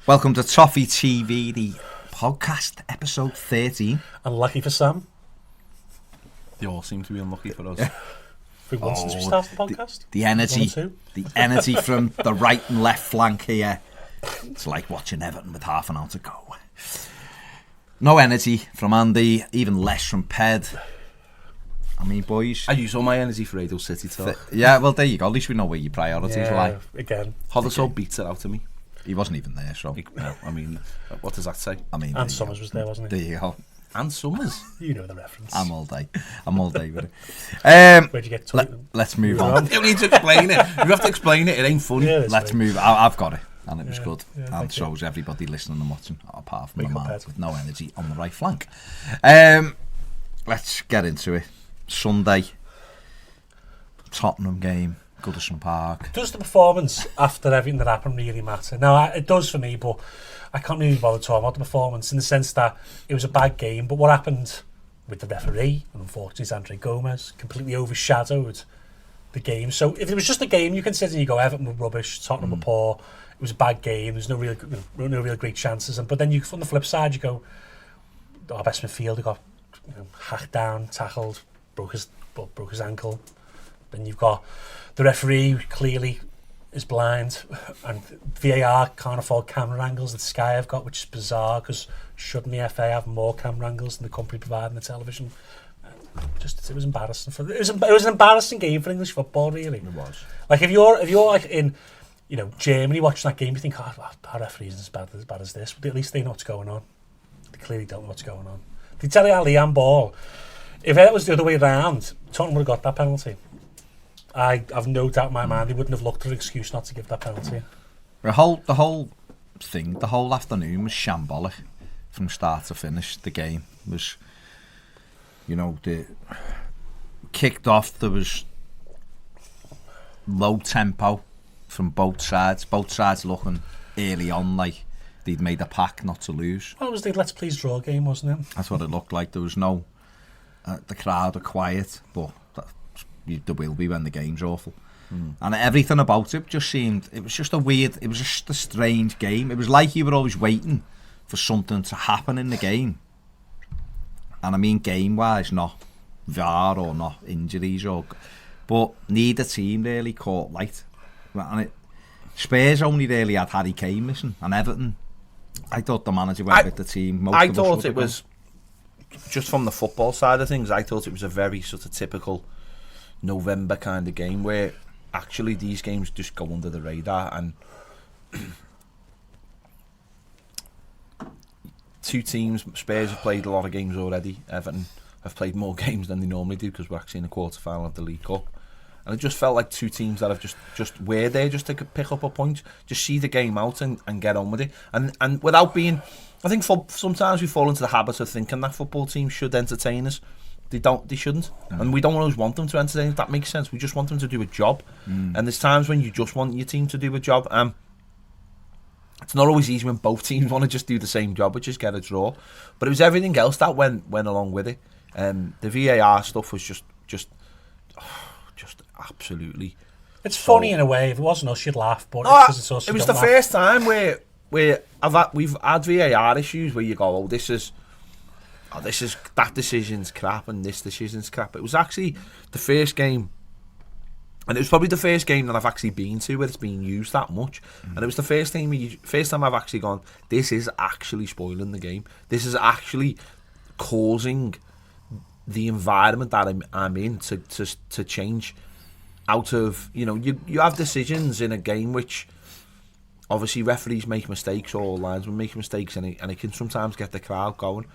Welcome to Toffee TV, the podcast, episode 13. Unlucky for some. They all seem to be unlucky for us. I think once since we started the podcast. The energy from the right and left flank here. It's like watching Everton with half an hour to go. No energy from Andy, even less from Ped. I mean, boys. I use all my energy for Radio City talk. Yeah, well, there you go. At least we know where your priorities lie. Again. Hoddesall beats it out of me. He wasn't even there, so. No, I mean, what does that say? I mean, and Summers was there, wasn't he? There you go. And Summers. You know the reference. I'm all day with it. Where'd you get to let's move on. You don't need to explain it. You have to explain it. It ain't funny. Yeah, let's move. I've got it. And it was good. Yeah, and so was everybody listening and watching, apart from Wake the up, man Ed. with no energy on the right flank. Let's get into it. Sunday, Tottenham game, Goodison Park. Does the performance after everything that happened really matter? Now, it does for me, but I can't really bother talking about the performance in the sense that it was a bad game, but what happened with the referee, and unfortunately it's Andre Gomes, completely overshadowed the game. So if it was just a game, you consider, you go, Everton were rubbish, Tottenham were poor, it was a bad game, there's no real great chances. But then you, on the flip side, you go, our best midfielder got hacked down, tackled, broke his ankle. Then you've got the referee who clearly is blind, and VAR can't afford camera angles that Sky have got, which is bizarre because shouldn't the FA have more camera angles than the company providing the television? It was embarrassing. It was an embarrassing game for English football, really. It was. Like if you're like in Germany watching that game, you think, our referee isn't as bad as this, but at least they know what's going on. They clearly don't know what's going on. They tell you how Liam Ball. If it was the other way around, Tottenham would have got that penalty. I have no doubt in my mind they wouldn't have looked for an excuse not to give that penalty. The whole thing, the whole afternoon was shambolic from start to finish. The game was, kicked off. There was low tempo from both sides. Both sides looking early on like they'd made a pact not to lose. Well, it was the let's please draw game, wasn't it? That's what it looked like. There was no, the crowd are quiet, but there will be when the game's awful. And everything about it just seemed, it was just a strange game. It was like you were always waiting for something to happen in the game. And I mean game-wise, not VAR or not injuries, but neither team really caught light. And Spurs only really had Harry Kane missing, and Everton, I thought the manager went with the team. I thought it was, just from the football side of things, I thought it was a very sort of typical November kind of game where actually these games just go under the radar, and two teams, Spurs have played a lot of games already, Everton have played more games than they normally do because we're actually in the quarter-final of the League Cup, and it just felt like two teams that have just were there just to pick up a point, just see the game out and get on with it, and without being, I think sometimes we fall into the habit of thinking that football teams should entertain us. They shouldn't. And we don't always want them to entertain, if that makes sense. We just want them to do a job. And there's times when you just want your team to do a job. It's not always easy when both teams want to just do the same job, which is get a draw. But it was everything else that went along with it. The VAR stuff was just absolutely. It's funny in a way. If it wasn't us, you'd laugh. But it's us, it was the first time where we've had VAR issues where you go, that decision's crap and this decision's crap. It was actually the first game, and it was probably the first game that I've actually been to where it's been used that much. And it was the first time I've actually gone, this is actually spoiling the game. This is actually causing the environment that I'm in to change. Out of, you have decisions in a game which obviously referees make mistakes, or linesmen make mistakes, and it can sometimes get the crowd going.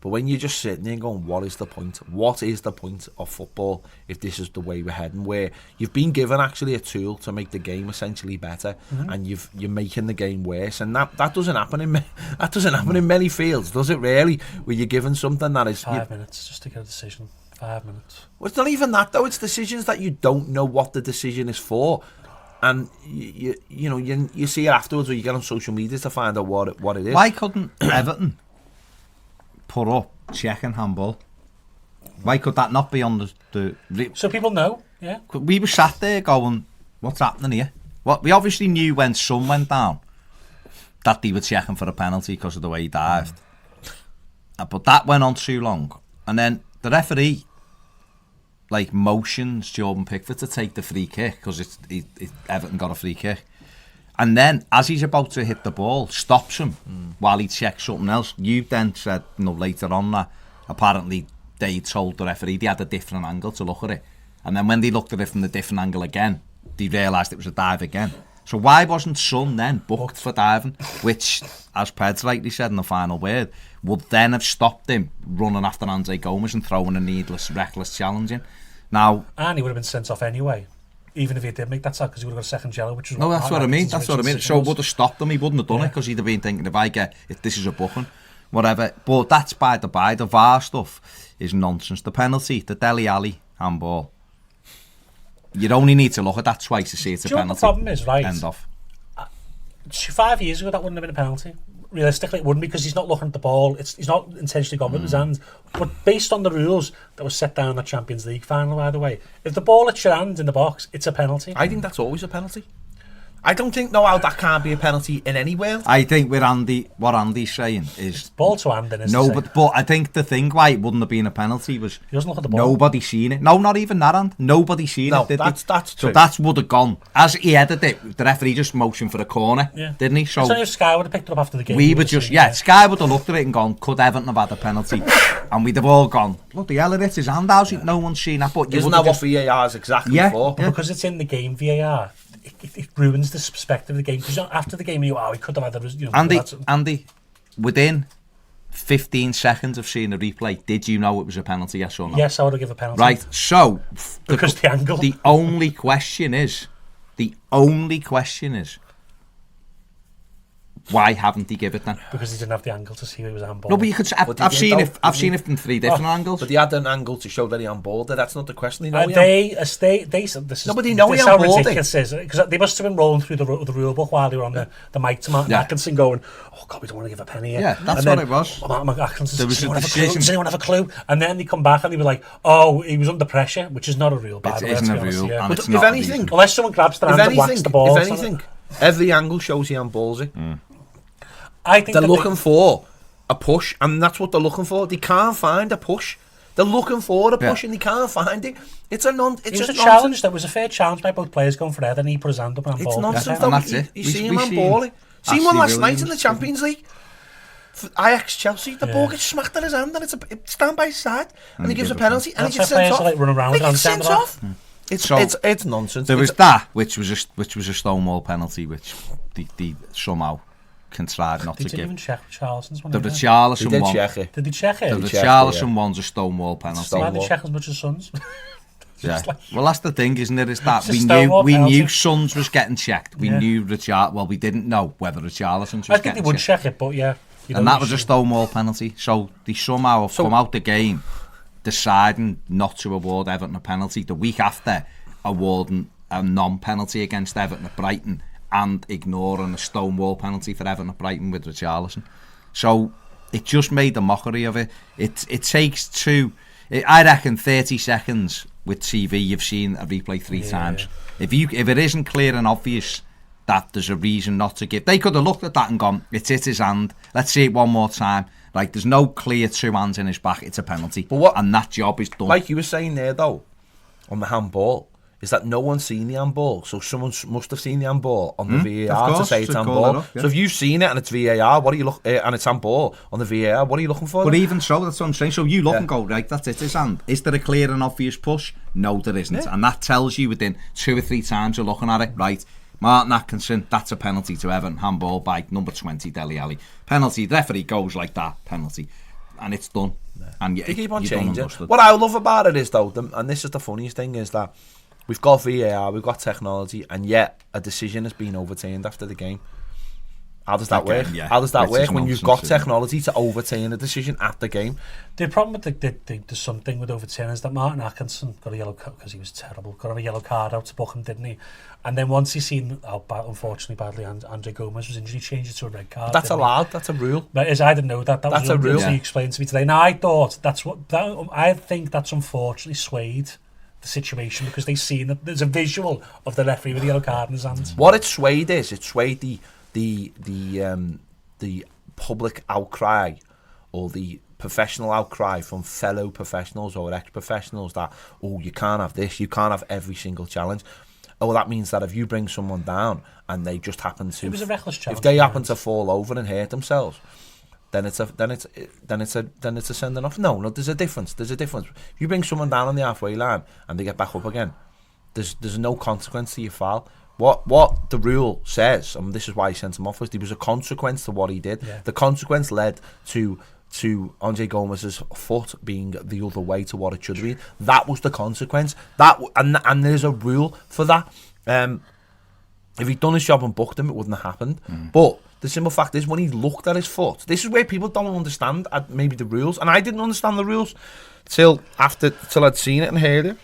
But when you're just sitting there and going, what is the point? What is the point of football if this is the way we're heading? Where you've been given actually a tool to make the game essentially better, and you're making the game worse, and that doesn't happen in many fields, does it really? Where you're given something that is 5 minutes just to get a decision. 5 minutes. Well, it's not even that though. It's decisions that you don't know what the decision is for, and you see it afterwards, or you get on social media to find out what it is. Why couldn't Everton put up checking handball? Why could that not be on the so people know? Yeah. We were sat there going, what's happening here? We obviously knew when Son went down that they were checking for a penalty because of the way he dived. But that went on too long. And then the referee motions Jordan Pickford to take the free kick because Everton got a free kick. And then, as he's about to hit the ball, stops him while he checks something else. You then said later on that apparently they told the referee they had a different angle to look at it. And then when they looked at it from the different angle again, they realised it was a dive again. So why wasn't Son then booked for diving? Which, as Ped's rightly said in the final word, would then have stopped him running after Andre Gomes and throwing a needless, reckless challenge in. Now, and he would have been sent off anyway. Even if he did make that tackle, because he would have got a second yellow, which was that's what I mean. That's what I mean. So it would have stopped him. He wouldn't have done it because he'd have been thinking, if this is a booking, whatever. But that's by the by. The VAR stuff is nonsense. The penalty, the Dele Alli handball. You'd only need to look at that twice to see it's a penalty. The problem is, right? End off. 5 years ago, that wouldn't have been a penalty. Realistically, it wouldn't, because he's not looking at the ball. He's not intentionally gone with his hand. But based on the rules that were set down in the Champions League final, by the way, if the ball hits your hand in the box, it's a penalty. I think that's always a penalty. I don't think how that can't be a penalty in any world. I think what Andy's saying is it's ball to hand, then. No, but I think the thing why it wouldn't have been a penalty was he doesn't look at the ball. Nobody seen it. No, not even that hand. Nobody seen it. That's true. So that would have gone as he headed it. The referee just motioned for a corner, didn't he? So if Sky would have picked it up after the game. We would just Sky would have looked at it and gone, could Everton have had a penalty? And we'd have all gone, look, the hell it's his hand. How's it? No one's seen that. But isn't that what VAR is exactly for? But because it's in the game, VAR. It ruins the perspective of the game, because after the game he could have had Andy, within 15 seconds of seeing the replay, did you know it was a penalty, yes or no? Yes, I would have given a penalty. Right, so because the angle. The only question is why haven't he given it then? Because he didn't have the angle to see who he was handballing. No, but you could. I've seen it from 3 different angles. But he had an angle to show that he handballed it. That's not the question. They said this is. No, but they know he handballed it. Because they must have been rolling through the rule book while they were on the mic to Martin Atkinson, going, "Oh God, we don't want to give a penny here." Yeah, that's what it was. Martin Atkinson, does anyone have a clue? And then they come back and they were like, "Oh, he was under pressure," which is not a rule. It isn't a rule. But if anything, unless someone grabs the hand and whacks the ball. If anything, every angle shows he handballs it. I think they're looking for a push, and that's what they're looking for. They can't find a push. They're looking for a push, and they can't find it. It's a challenge. There was a fair challenge by both players going for it, and he put his hand up and handballed. It's nonsense. And that's it. You see him handballing. Seen one last night in the Champions League. For Ajax Chelsea, the ball gets smacked at his hand, and it's down by his side, and he gives a penalty, and he gets sent off. He gets sent off. It's nonsense. There was that, which was a Stonewall penalty, which they somehow contrived not to give. They didn't even check Charleston's one. The Charleston one. Did they check it? The Charleston one's a Stonewall penalty. Why did they check as much as Son's? Yeah. Well, that's the thing, isn't it? Is that we knew Son's was getting checked. We knew we didn't know whether Richarlison's was getting checked. I think they would check it, but yeah. And that was a Stonewall penalty. So they somehow have come out the game deciding not to award Everton a penalty. The week after, awarding a non-penalty against Everton at Brighton, and ignoring a Stonewall penalty for Everton at Brighton with Richarlison. So it just made a mockery of it. It takes I reckon 30 seconds with TV, you've seen a replay 3 times. If it isn't clear and obvious that there's a reason not to give, they could have looked at that and gone, it's hit his hand, let's see it one more time. Like, there's no clear 2 hands in his back, it's a penalty. And that job is done. Like you were saying there though, on the handball, is that no one's seen the handball, so someone must have seen the handball on the VAR to say it's handball. So if you've seen it and it's VAR, what are you and it's handball on the VAR, what are you looking for? But even so, that's what I'm saying. So you look and go, right, that's it, his hand. Is there a clear and obvious push? No, there isn't. And that tells you within 2 or 3 times you're looking at it, right, Martin Atkinson, that's a penalty to Everton, handball by number 20, Dele Alli. Penalty, the referee goes like that, penalty. And it's done. And you keep on changing. What I love about it is though, and this is the funniest thing, is that we've got VAR, we've got technology, and yet a decision has been overturned after the game. How does that work? How does that work when you've got technology to overturn a decision at the game? The problem with the something with overturning is that Martin Atkinson got a yellow card because he was terrible. Got a yellow card out to book him, didn't he? And then once he seen how unfortunately badly Andre Gomes was injured, he changed it to a red card. That's allowed. That's a rule. I didn't know that. That's a rule. He explained to me today. Now I thought I think that's unfortunately swayed the situation because they've seen that there's a visual of the referee with the yellow card in his hands. What it swayed is, it swayed the the public outcry or the professional outcry from fellow professionals or ex-professionals that, oh, you can't have this, you can't have every single challenge. Oh, that means that if you bring someone down and they just happen to, it was a reckless challenge. if they happen to fall over and hurt themselves, then it's a sending off. No, there's a difference. There's a difference. If you bring someone down on the halfway line and they get back up again, there's no consequence to your foul. What the rule says, and this is why he sent him off, was there was a consequence to what he did. Yeah. The consequence led to Andre Gomes' foot being the other way to what it should have been. That was the consequence. And there's a rule for that. If he'd done his job and booked him, it wouldn't have happened. But the simple fact is, when he looked at his foot, this is where people don't understand maybe the rules, and I didn't understand the rules till I'd seen it and heard it.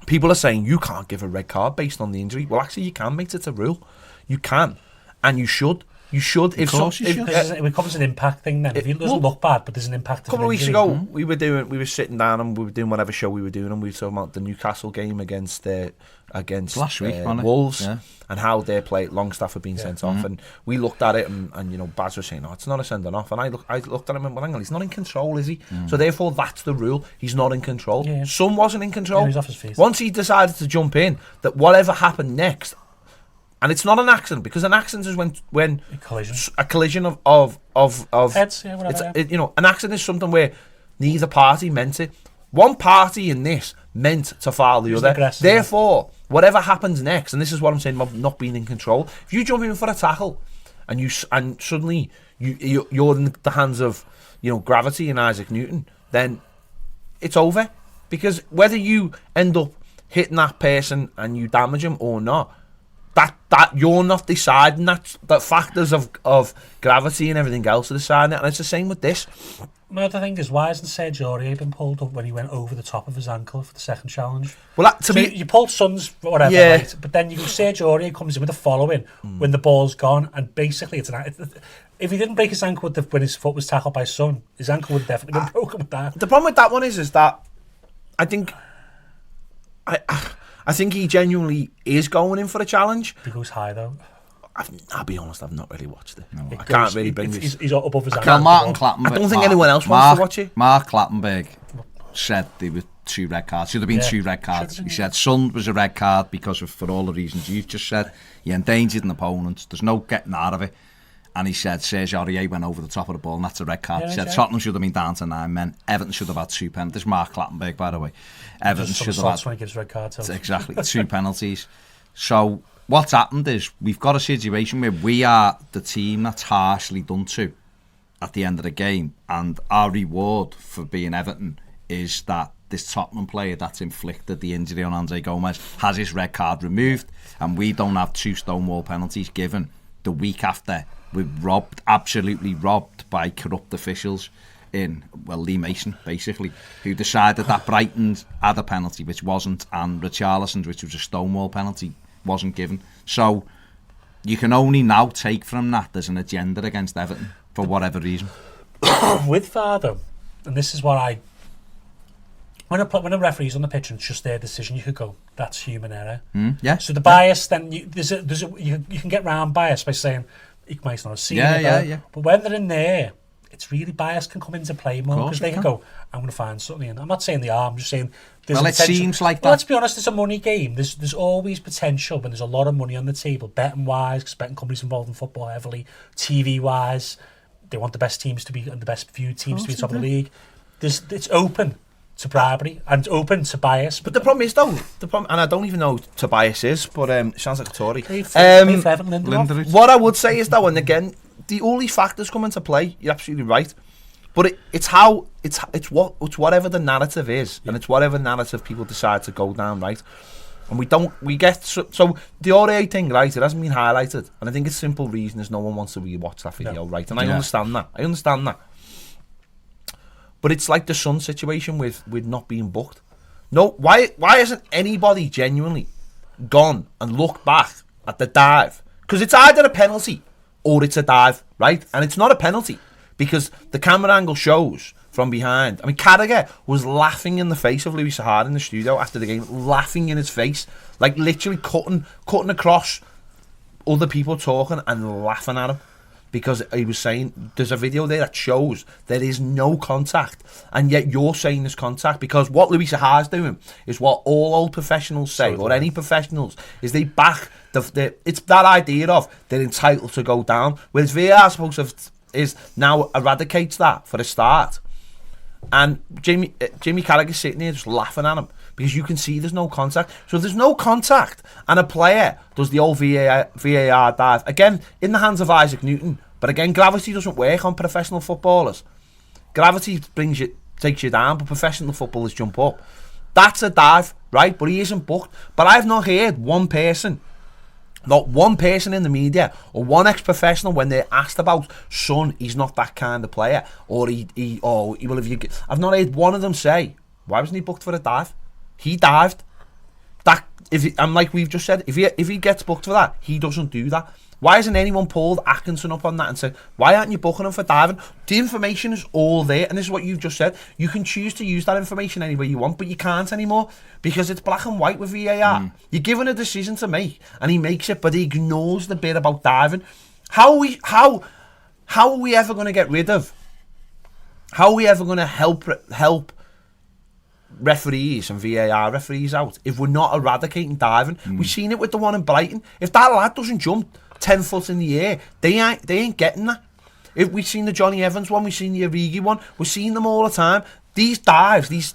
People are saying you can't give a red card based on the injury. Well, actually, you can, mate. It's a rule. You can, and you should. You should. Of course you should. It becomes an impact thing then. If it doesn't look bad, but there's an impact. A couple of weeks ago, we were sitting down and we were doing whatever show we were doing, and we were talking about the Newcastle game against last week, Wolves, yeah, and how their Longstaff had been sent off, and we looked at it, and you know, Baz was saying, "No, it's not a sending off," and I looked at him and went, "Hang on, he's not in control, is he?" So therefore, that's the rule. He's not in control. Yeah. Son wasn't in control. Yeah, he's off his feet. Once he decided to jump in, that whatever happened next. And it's not an accident, because an accident is when a collision of heads, yeah, whatever. You know, an accident is something where neither party meant it. One party in this meant to foul the other. Therefore, whatever happens next, and this is what I'm saying about not being in control. If you jump in for a tackle and suddenly you're in the hands of, you know, gravity and Isaac Newton, then it's over, because whether you end up hitting that person and you damage him or not, that you're not deciding that factors of gravity and everything else are deciding it, and it's the same with this. My other thing is, why hasn't Serge Aurier been pulled up when he went over the top of his ankle for the second challenge? Well, you pulled Son's whatever, yeah, right? But then Serge Aurier comes in with a following when the ball's gone, and basically if he didn't break his ankle when his foot was tackled by Son, his ankle would have definitely been broken with that. The problem with that one is that I think he genuinely is going in for a challenge. He goes high though. I'll be honest, I've not really watched it. No, I can't really bring this. He's above his ankle. Martin Clattenburg. I don't think anyone else wants to watch it. Mark Clattenburg said there were 2 red cards. Should have been 2 red cards. He said Son was a red card because of, for all the reasons you've just said, he endangered an opponent. There's no getting out of it. And he said Serge Aurier went over the top of the ball, and that's a red card. He said Tottenham should have been down to 9 men. Everton should have had 2 penalties. This is Mark Clattenburg, by the way. Everton should have had... when he gives red cards. Exactly, 2 penalties. So what's happened is we've got a situation where we are the team that's harshly done to at the end of the game, and our reward for being Everton is that this Tottenham player that's inflicted the injury on Andre Gomes has his red card removed, and we don't have 2 Stonewall penalties given the week after. We're absolutely robbed by corrupt officials in, Lee Mason, basically, who decided that Brighton had a penalty which wasn't, and Richarlison's, which was a Stonewall penalty, wasn't given. So you can only now take from that there's an agenda against Everton for whatever reason. With VAR, though, and this is what when a referee's on the pitch and it's just their decision, you could go, that's human error. Yeah. So the bias, then you can get round bias by saying, he might not have seen it. Yeah. But when they're in there, it's really bias can come into play more, because they can go, I'm going to find something. And I'm not saying they are, I'm just saying there's it seems like that. Let's be honest, it's a money game. There's always potential when there's a lot of money on the table, betting wise, because betting companies involved in football heavily, TV wise, they want the best teams to be, and the best viewed teams to be top of the league. It's open to bribery and open to bias. But the problem is, though, and I don't even know who Tobias is, but it sounds like a Tory. What I would say is, though, and again, the only factors come into play, you're absolutely right, but it's whatever the narrative is, and it's whatever narrative people decide to go down, right? And so the Aurier thing, right, it hasn't been highlighted, and I think it's simple reason is no one wants to rewatch that video, right? And I understand that. But it's like the Son situation with not being booked. No, why hasn't anybody genuinely gone and looked back at the dive? Because it's either a penalty or it's a dive, right? And it's not a penalty because the camera angle shows from behind. I mean, Carragher was laughing in the face of Louis Sahar in the studio after the game, laughing in his face, like literally cutting across other people talking and laughing at him because he was saying there's a video there that shows there is no contact, and yet you're saying there's contact, because what Louis Saha's doing is what all old professionals say, or any professionals, is they back it's that idea of they're entitled to go down, whereas VAR supposed to is now eradicates that for a start. And Jamie Carragher's sitting there just laughing at him because you can see there's no contact. So if there's no contact and a player does the old VAR dive, again, in the hands of Isaac Newton, but again, gravity doesn't work on professional footballers. Gravity takes you down, but professional footballers jump up. That's a dive, right? But he isn't booked. But I've not heard not one person in the media or one ex-professional, when they're asked about Son, he's not that kind of player, or I've not heard one of them say, why wasn't he booked for a dive? He dived. And like we've just said, if he gets booked for that, he doesn't do that. Why hasn't anyone pulled Atkinson up on that and said, why aren't you booking him for diving? The information is all there, and this is what you've just said. You can choose to use that information any way you want, but you can't anymore because it's black and white with VAR. You're given a decision to make, and he makes it, but he ignores the bit about diving. How are we ever going to get rid of? How are we ever going to help referees and VAR referees out if we're not eradicating diving? We've seen it with the one in Brighton. If that lad doesn't jump 10 foot in the air, they ain't getting that. If we've seen the Johnny Evans one, we've seen the Origi one, we're seeing them all the time. These dives, these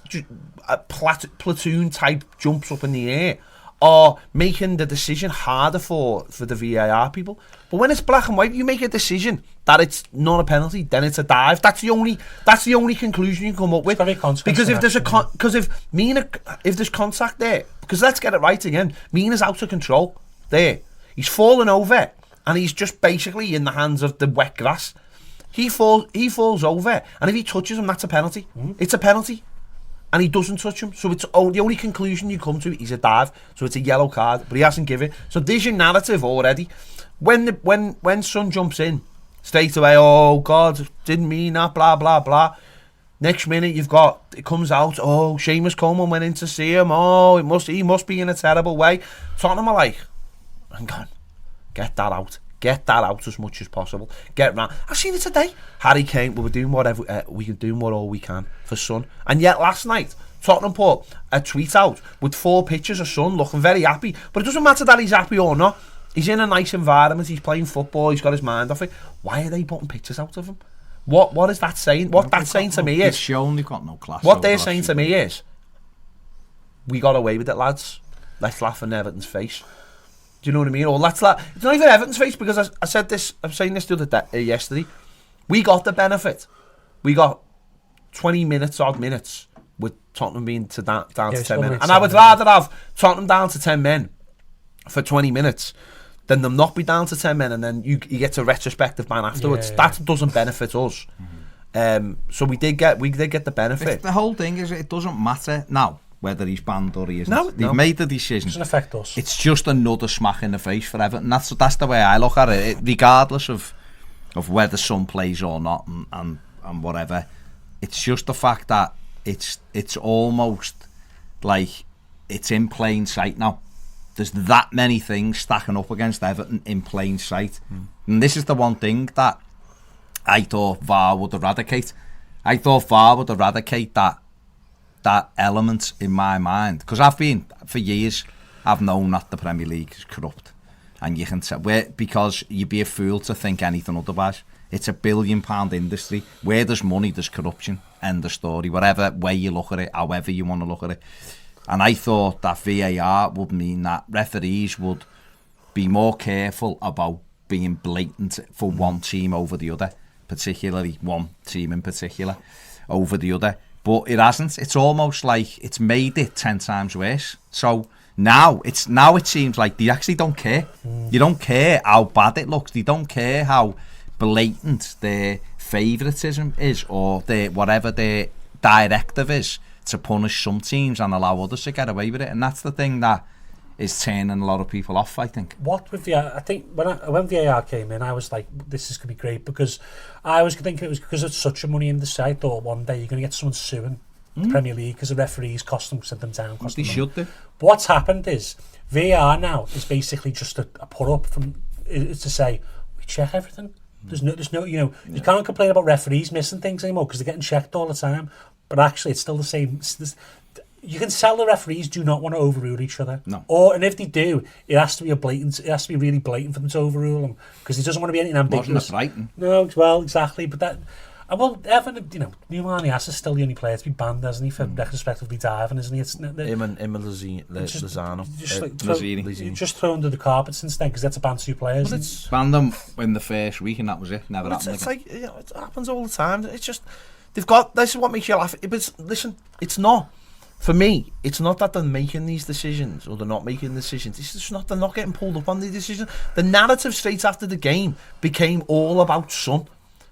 platoon type jumps up in the air are making the decision harder for the VAR people. But when it's black and white, you make a decision that it's not a penalty, then it's a dive. That's the only conclusion you can come up with. Because if there's if there's contact there, because let's get it right again, Mina's out of control there. He's fallen over and he's just basically in the hands of the wet grass. He falls over, and if he touches him, that's a penalty. It's a penalty. And he doesn't touch him, so it's the only conclusion you come to is a dive. So it's a yellow card, but he hasn't given it. So there's your narrative already. When Son jumps in, straight away, oh God, didn't mean that, blah blah blah. Next minute it comes out, oh, Seamus Coleman went in to see him. Oh, he must be in a terrible way. Tottenham are like, hang on, get that out. Get that out as much as possible. Get round. I've seen it today. Harry Kane, we were doing whatever we can do, all we can for Son. And yet last night, Tottenham put a tweet out with 4 pictures of Son looking very happy. But it doesn't matter that he's happy or not. He's in a nice environment. He's playing football. He's got his mind off it. Why are they putting pictures out of him? What is that saying? What that's saying to me is, it's shown they've got no class. What they're saying to me is, we got away with it, lads. Let's laugh in Everton's face. Do you know what I mean? Or it's not even Everton's face, because I said this. I'm saying this the other day, yesterday. We got the benefit. We got 20 odd minutes with Tottenham being down to 10 men, and I would rather have Tottenham down to 10 men for 20 minutes than them not be down to 10 men, and then you get a retrospective ban afterwards. That doesn't benefit us. So we did get the benefit. The whole thing is, it doesn't matter now whether he's banned or he isn't. No, They've made the decision. It doesn't affect us. It's just another smack in the face for Everton. That's the way I look at it. Regardless of whether Son plays or not and whatever. It's just the fact that it's almost like it's in plain sight now. There's that many things stacking up against Everton in plain sight. And this is the one thing that I thought VAR would eradicate. I thought VAR would eradicate that element in my mind, because for years I've known that the Premier League is corrupt, and you can tell because you'd be a fool to think anything otherwise. It's a £1 billion industry. Where there's money, there's corruption. End of story. Whatever way you look at it, however you want to look at it. And I thought that VAR would mean that referees would be more careful about being blatant for one team over the other, particularly one team in particular over the other. But it hasn't. It's almost like it's made it 10 times worse. So now it seems like they actually don't care. You don't care how bad it looks. They don't care how blatant their favouritism is, or whatever their directive is to punish some teams and allow others to get away with it. And that's the thing that is turning a lot of people off, I think. What with VAR? I think when VAR came in, I was like, this is going to be great, because I was thinking it was because it's such a money in the side. I thought one day you're going to get someone suing the Premier League because the referees sent them down. They should do. But what's happened is VAR now is basically just a put up from is to say, we check everything. There's no, you can't complain about referees missing things anymore because they're getting checked all the time. But actually, it's still the same. You can tell the referees do not want to overrule each other. No. And if they do, it has to be it has to be really blatant for them to overrule them because he doesn't want to be anything ambiguous. Wasn't it Brighton? No, well, exactly. But that, Everton, Numan Nias is still the only player to be banned, isn't he, for retrospectively diving, isn't he? It's him and Lozano. Just throw under the carpet since then because that's a ban 2 players. But it's banned them in the first week and that was it. Never happened it's again. like it happens all the time. It's just they've got. This is what makes you laugh. Listen, it's not. For me, it's not that they're making these decisions or they're not making decisions. It's just not. They're not getting pulled up on the decision. The narrative straight after the game became all about Son.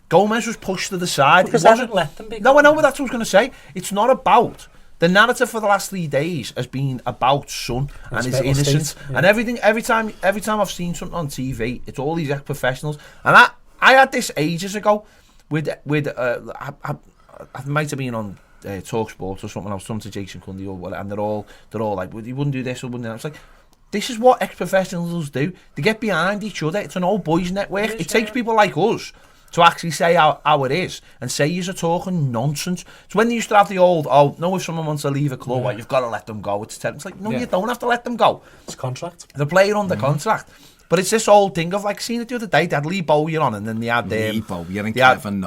Gomes was pushed to the side. Because they haven't let them be. No, I know what that's what I was going to say. It's not about. The narrative for the last 3 days has been about Son and his innocence and everything. Every time I've seen something on TV, it's all these ex-professionals. And I had this ages ago with I might have been on Talk Sport or something. I was talking to Jason Cundy or whatever, and they're all like, well, you wouldn't do this or wouldn't do that. I was like, this is what ex-professionals do. They get behind each other. It's an old boys network. It takes people like us to actually say how it is and say you're talking nonsense. So when they used to have the old, if someone wants to leave a club, you've got to let them go. It's like, no, you don't have to let them go. It's a contract. They're playing under contract. But it's this old thing of like, seeing it the other day, they had Lee Bowyer on and then they had Lee Bowyer and Kevin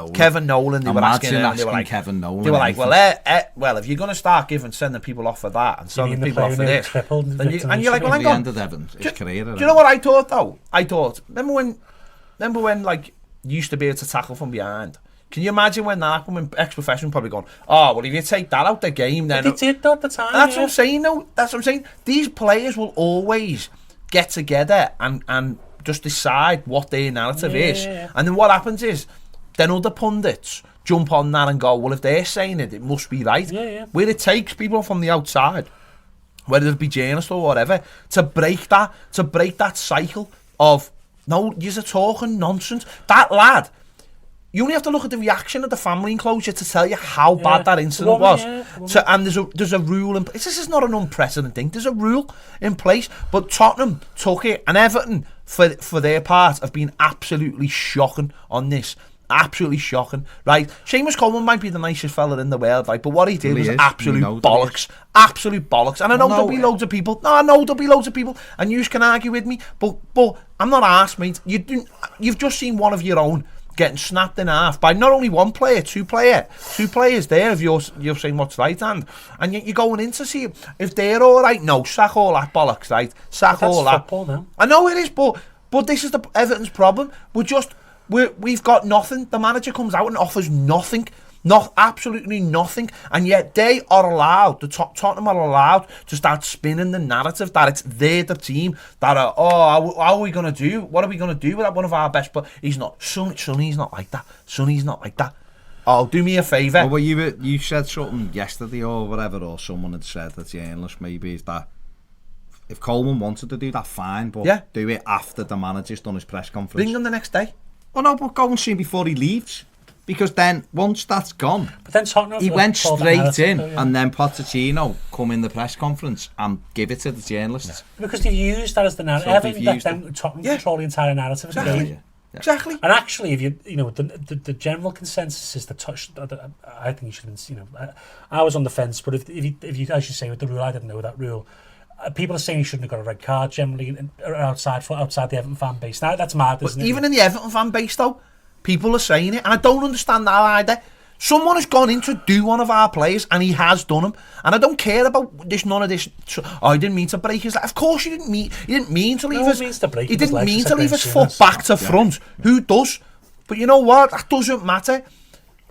Nolan. They were asking Kevin Nolan. They were like, well, if you're going to start sending people off for that and sending people off for this, and you're like, well, hang on. The end of Evans' career. Do you know what I thought though? Remember when like, you used to be able to tackle from behind. Can you imagine when that happened, when ex-professional probably gone, well, if you take that out the game, then... They did at the time, That's what I'm saying, though. That's what I'm saying. These players will always get together and just decide what their narrative is. And then what happens is, then other pundits jump on that and go, well, if they're saying it must be right. Where it takes people from the outside, whether it be journalists or whatever, to break that cycle of... No, you're talking nonsense. That lad, you only have to look at the reaction of the family enclosure to tell you how bad that incident was. And there's a rule in place. This is not an unprecedented thing. There's a rule in place. But Tottenham took it, and Everton, for their part, have been absolutely shocking on this. Absolutely shocking, right? Seamus Coleman might be the nicest fella in the world, right? But what he did was absolute bollocks. Absolute bollocks. And I know there'll be loads of people. No, I know there'll be loads of people, and you can argue with me. But I'm not arsed, mate. You've just seen one of your own getting snapped in half by not only one player, two players there. If you're saying what's right hand, and yet you're going in to see if they're all right. No, sack all that bollocks, right? Sack all that. Now. I know it is, but this is the Everton's problem. We've got nothing. The manager comes out and offers nothing. Absolutely nothing. And yet they are allowed, Tottenham are allowed to start spinning the narrative that it's the team that are, how are we going to do? What are we going to do with that? One of our best, but he's not. Sonny's not like that. Sonny's not like that. Oh, do me a favour. Well, you said something yesterday or whatever, or someone had said that journalist maybe is that if Coleman wanted to do that, fine, but do it after the manager's done his press conference. Bring them the next day. Well, no, but go and see him before he leaves. Because then, once that's gone, but then Tottenham he went straight in, and then Pochettino come in the press conference and give it to the journalists. Because they've used that as the narrative. Everton let them control the entire narrative of the game. Exactly. And actually, if the general consensus is that I think you should. I was on the fence, but if you, as you say, with the rule, I didn't know that rule. People are saying he shouldn't have got a red card generally outside the Everton fan base. Now that's mad, isn't it? Even in the Everton fan base, though, people are saying it, and I don't understand that either. Someone has gone in to do one of our players, and he has done him. And I don't care about this. None of this. He didn't mean to break his leg. Of course, he didn't mean to leave his. He didn't mean to leave his foot back to front. Who does? But you know what? That doesn't matter.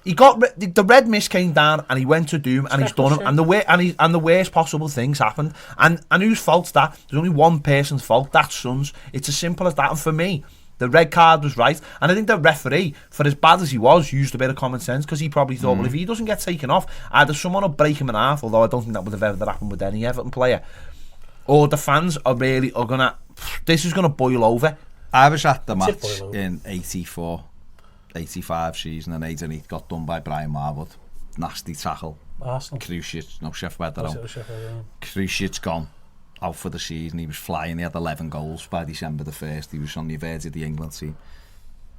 He got the red mist came down, and he went to do him, and he's done him. And the worst possible things happened. And whose fault's that? There's only one person's fault. That's Son's. It's as simple as that. And for me, the red card was right. And I think the referee, for as bad as he was, used a bit of common sense, because he probably thought, well, if he doesn't get taken off, either someone will break him in half, although I don't think that would have ever happened with any Everton player, or the fans are gonna. This is gonna boil over. I was at the match in 84-85 season, and Aidan Heath got done by Brian Marwood. Nasty tackle. Arsenal. Cruciate, no Chef Weatherall. Cruciate's gone. out for the season. He was flying. He had 11 goals by December the 1st. He was on the verge of the England team.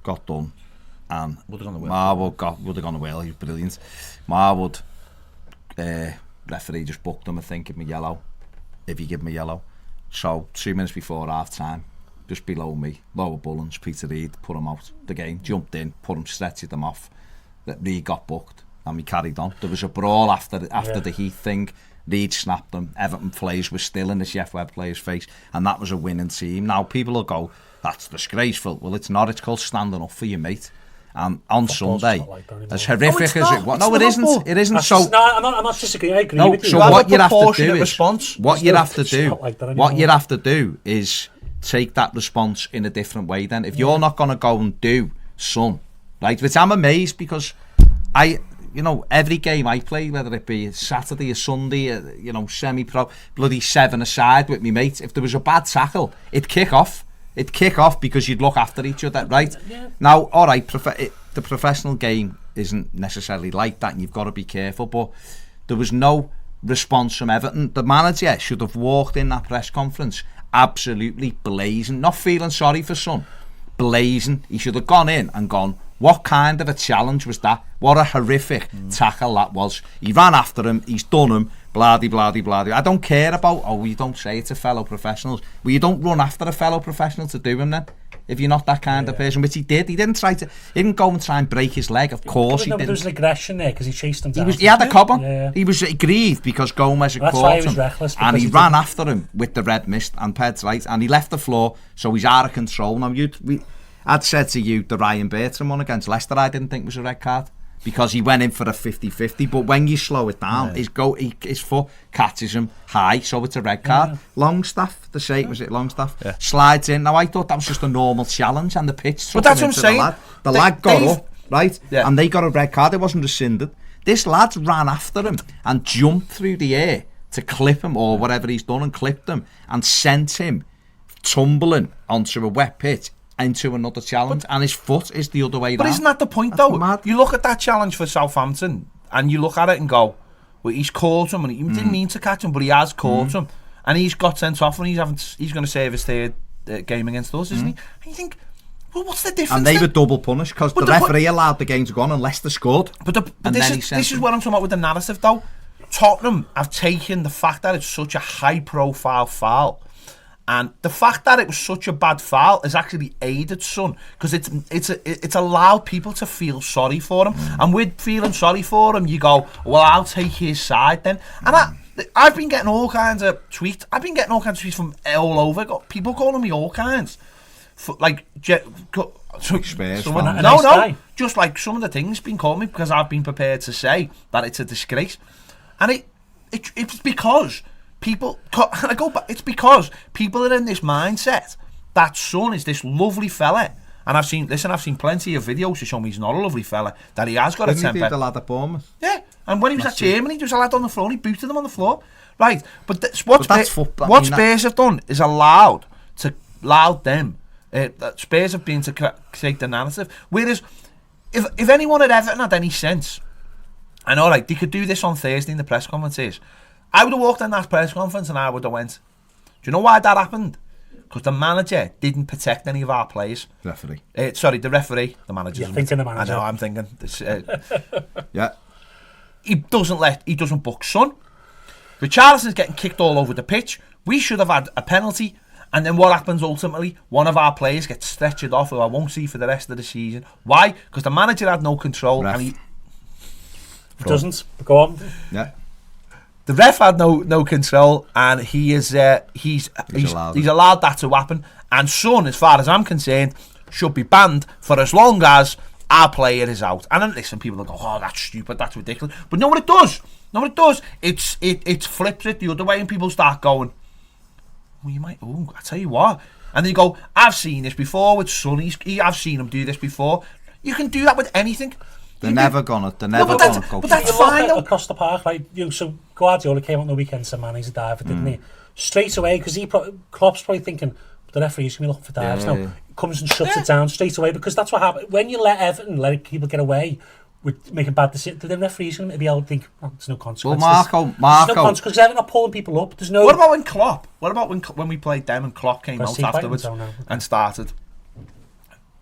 Got done. And Marwood would have gone away. He was brilliant. Marwood, referee just booked him, I think, give me yellow. If he give me yellow. So 2 minutes before half time, just below me, lower Bullens, Peter Reid put him out the game, jumped in, put him, stretched him off. Reid got booked and we carried on. There was a brawl after the Heath thing. Reid snapped them. Everton players were still in the Jeff Webb players' face, and that was a winning team. Now people will go, that's disgraceful. Well, it's not. It's called standing up for your mate. And on Sunday, as horrific as it was, no, it isn't. It isn't. So I'm not disagreeing. I agree with you. So what you have to do is response. What you have to do is take that response in a different way. Then, if you're not going to go and do Son, right? Which I'm amazed because every game I play, whether it be Saturday or Sunday, semi-pro, bloody 7-a-side with me mates. If there was a bad tackle, it'd kick off. It'd kick off because you'd look after each other, right? Yeah. Now, all right, the professional game isn't necessarily like that, and you've got to be careful. But there was no response from Everton. The manager should have walked in that press conference absolutely blazing, not feeling sorry for Son, blazing. He should have gone in and gone, what kind of a challenge was that? What a horrific tackle that was. He ran after him, he's done him, blah, blah, blah, blah. I don't care about, you don't say it to fellow professionals. Well, you don't run after a fellow professional to do him then, if you're not that kind of person, which he did. He didn't go and try and break his leg, of course he didn't. There was an aggression there because he chased him down. He had a cob on. Yeah. He was aggrieved because Gomes had caught him. Reckless, and he ran after him with the red mist, and Ped's right, and he left the floor, so he's out of control. Now, I'd said to you, the Ryan Bertrand one against Leicester, I didn't think was a red card because he went in for a 50-50. But when you slow it down, his foot catches him high, so it's a red card. Yeah. Longstaff, was it Longstaff? Yeah. Slides in. Now I thought that was just a normal challenge, and the pitch. But that's what I'm saying. The lad got up, right, and they got a red card. It wasn't rescinded. This lad ran after him and jumped through the air to clip him or whatever he's done, and clipped him and sent him tumbling onto a wet pitch into another challenge, and his foot is the other way round. But isn't that the point, though? Mad. You look at that challenge for Southampton and you look at it and go, well, he's caught him, and he didn't mean to catch him, but he has caught him, and he's got sent off, and he's going to save his third game against us, isn't he? And you think, well, what's the difference? And they were double punished because the referee allowed the game to go on and Leicester scored. But this is what I'm talking about with the narrative, though. Tottenham have taken the fact that it's such a high-profile foul, and the fact that it was such a bad foul has actually aided Son, because it's allowed people to feel sorry for him. And with feeling sorry for him, you go, well, I'll take his side then. And I've been getting all kinds of tweets. I've been getting all kinds of tweets from all over. Got people calling me all kinds. Just like some of the things been calling me because I've been prepared to say that it's a disgrace. And it's because people, and I go back, it's because people are in this mindset that Son is this lovely fella, and I've seen plenty of videos to show me he's not a lovely fella, that he has got a temper. He did the lad at Bournemouth. Yeah, and when he was at Germany, there was a lad on the floor, and he booted him on the floor. Right, but what Spurs have done is allowed them. Spurs have been to create the narrative. Whereas, if anyone at Everton had any sense, and all right, they could do this on Thursday in the press conferences, I would have walked in that press conference and I would have went, do you know why that happened? Because the manager didn't protect any of our players. Referee. The referee. The manager. You're thinking the manager. I know, I'm thinking. Yeah. He doesn't book Son. Richarlison's getting kicked all over the pitch. We should have had a penalty. And then what happens ultimately? One of our players gets stretched off, who I won't see for the rest of the season. Why? Because the manager had no control. And he doesn't. Go on. Yeah. The ref had no control, and he's allowed that to happen. And Son, as far as I'm concerned, should be banned for as long as our player is out. And then listen, people will go, oh, that's stupid, that's ridiculous. But know what it does? It flips it the other way, and people start going, well, I tell you what. And they go, I've seen this before with Son. I've seen him do this before. You can do that with anything. They're never gonna go. But that's fine. Across the park, right? So Guardiola came on the weekend, said, man, he's a diver, didn't he? Straight away, because Klopp's probably thinking the referee's gonna be looking for divers now. Comes and shuts it down straight away, because that's what happens when you let people get away with making bad decisions. The referees going to be able to think, oh, there's no consequence. Well, There's no consequence because they're not pulling people up. There's no. What about when Klopp? What about when we played them and Klopp came out afterwards and started?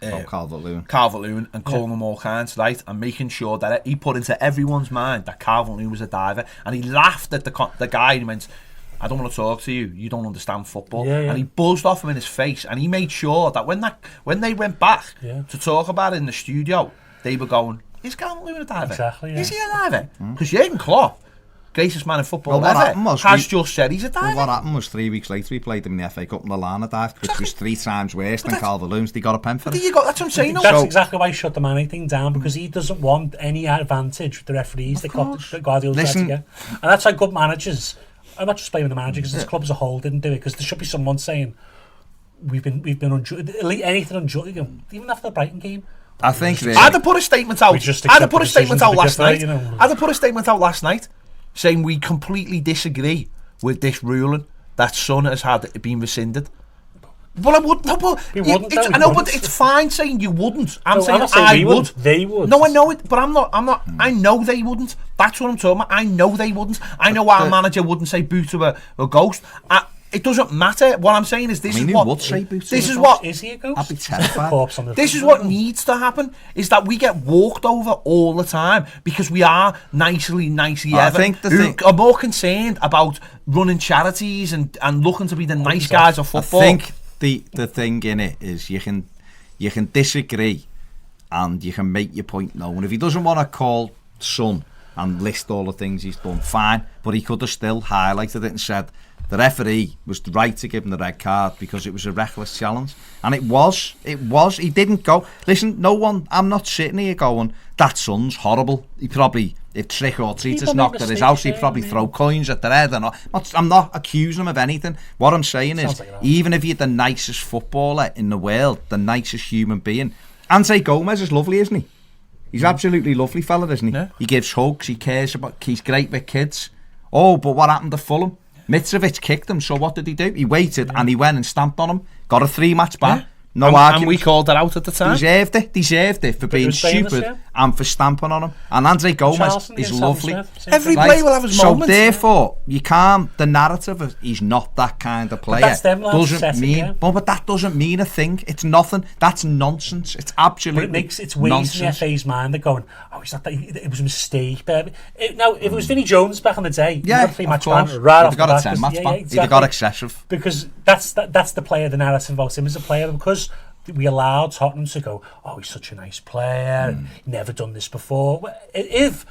Calvert-Lewin and calling them all kinds, right? And making sure that he put into everyone's mind that Calvert-Lewin was a diver, and he laughed at the guy and went, I don't want to talk to you. You don't understand football. And he buzzed off him in his face, and he made sure that when they went back to talk about it in the studio, they were going, is Calvert-Lewin a diver? Exactly. Is he a diver? Because Jurgen Klopp, greatest man in football ever, has just said he's a diver. Well, what happened was 3 weeks later we played them in the FA Cup and Lallana dived, which was 3 times worse than Calvert-Lewin's. They got a pen for it. That's what I'm saying. That's exactly why he shut the Mane thing down, because he doesn't want any advantage with the referees that Guardiola's trying to get. And that's why good managers, I'm not just blaming the manager, because this club as a whole didn't do it, because there should be someone saying we've been unjust, anything unjust, even after the Brighton game. I think I'd have put a statement out. I'd have put a statement out last night. I'd have put a statement out last night saying we completely disagree with this ruling that Son has been rescinded. But I wouldn't. No, but I know, but it's fine saying you wouldn't. I'm saying I would. They would. No, I know it, but I'm not. I know they wouldn't. That's what I'm talking about. I know they wouldn't. I know our manager wouldn't say boo to a ghost. It doesn't matter. What I'm saying is this is what. Would say boo to this is a what. Is he a ghost? I'd be terrified. This is what needs to happen: is that we get walked over all the time because we are nicely Everton, who are more concerned about running charities and looking to be the nice guys of football. I think the thing in it is you can disagree and you can make your point known. If he doesn't want to call Son and list all the things he's done, fine, but he could have still highlighted it and said the referee was right to give him the red card because it was a reckless challenge. And it was. He didn't go. Listen, I'm not sitting here going, that Son's horrible. He probably, if trick or treat has knocked at his house, he'd probably throw coins at their head. I'm not accusing him of anything. What I'm saying is, even if you're the nicest footballer in the world, the nicest human being, Andre Gomes is lovely, isn't he? He's absolutely lovely fella, isn't he? Yeah. He gives hugs, he cares about, he's great with kids. Oh, but what happened to Fulham? Mitrovic kicked him, so what did he do? He waited and he went and stamped on him. Got a 3-match ban. Yeah. No argument. And we called that out at the time. Deserved it for being stupid and for stamping on him. And Andre Gomes is lovely. Every player will have his moments. So therefore, you can't. The narrative of he's not that kind of player doesn't mean. But that doesn't mean a thing. It's nothing. That's nonsense. It's absolutely. But it makes its ways in the FA's mind. They're going, oh, he's not that. It was a mistake. Now, if it was Vinnie Jones back in the day, yeah, of course, right off the bat, 10-match ban. He'd have got excessive. Because that's the player. The narrative about him as a player, because we allowed Tottenham to go, oh, he's such a nice player, and never done this before. If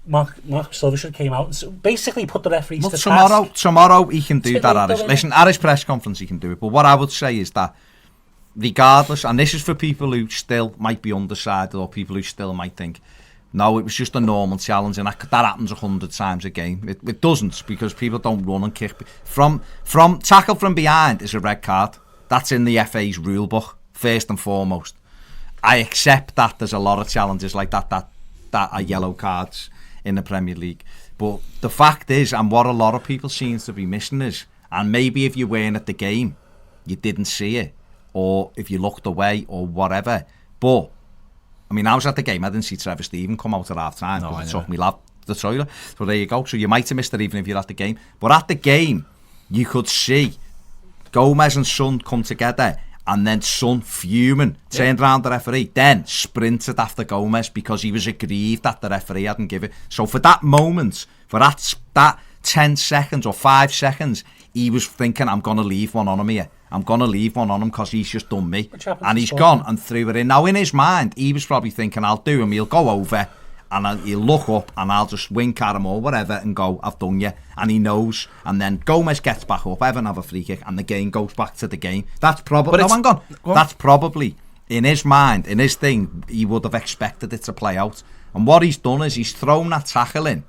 Mark Silver should have came out and basically put the referees to task. Tomorrow he can do that. At his press conference he can do it. But what I would say is that regardless, and this is for people who still might be undecided or people who still might think, no, it was just a normal challenge and that happens 100 times a game. It doesn't, because people don't run and kick. From tackle from behind is a red card. That's in the FA's rule book, first and foremost. I accept that there's a lot of challenges like that are yellow cards in the Premier League. But the fact is, and what a lot of people seem to be missing is, and maybe if you weren't at the game, you didn't see it, or if you looked away, or whatever. But, I mean, I was at the game, I didn't see Trevor Steven come out at half-time because it took me lad to the toilet. So there you go. So you might have missed it even if you're at the game. But at the game, you could see Gomes and Son come together, and then Son fuming turned around the referee, then sprinted after Gomes because he was aggrieved that the referee hadn't given it. So for that moment, for that 10 seconds or 5 seconds, he was thinking, I'm going to leave one on him here. I'm going to leave one on him because he's just done me. And he's gone and threw it in. Now in his mind, he was probably thinking, I'll do him, he'll go over and he'll look up and I'll just wink at him or whatever and go, I've done you. And he knows. And then Gomes gets back up, Everton have a free kick, and the game goes back to the game. That's probably, that's probably, in his mind, in his thing, he would have expected it to play out. And what he's done is he's thrown that tackle in,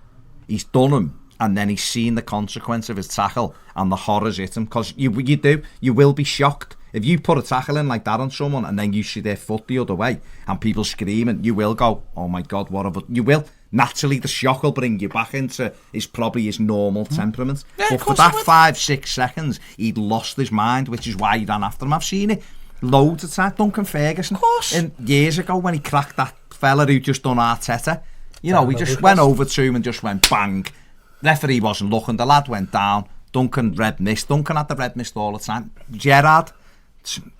he's done him, and then he's seen the consequence of his tackle, and the horrors hit him. Because you will be shocked. If you put a tackle in like that on someone and then you see their foot the other way and people screaming, you will go, oh my God, what have I... You will. Naturally, the shock will bring you back into probably his normal temperament. Yeah, but for that 5-6 seconds, he'd lost his mind, which is why he ran after him. I've seen it loads of times. Duncan Ferguson, years ago when he cracked that fella who just done Arteta. You know, we just went over to him and just went bang. Referee wasn't looking, the lad went down. Duncan red mist. Duncan had the red mist all the time. Gerrard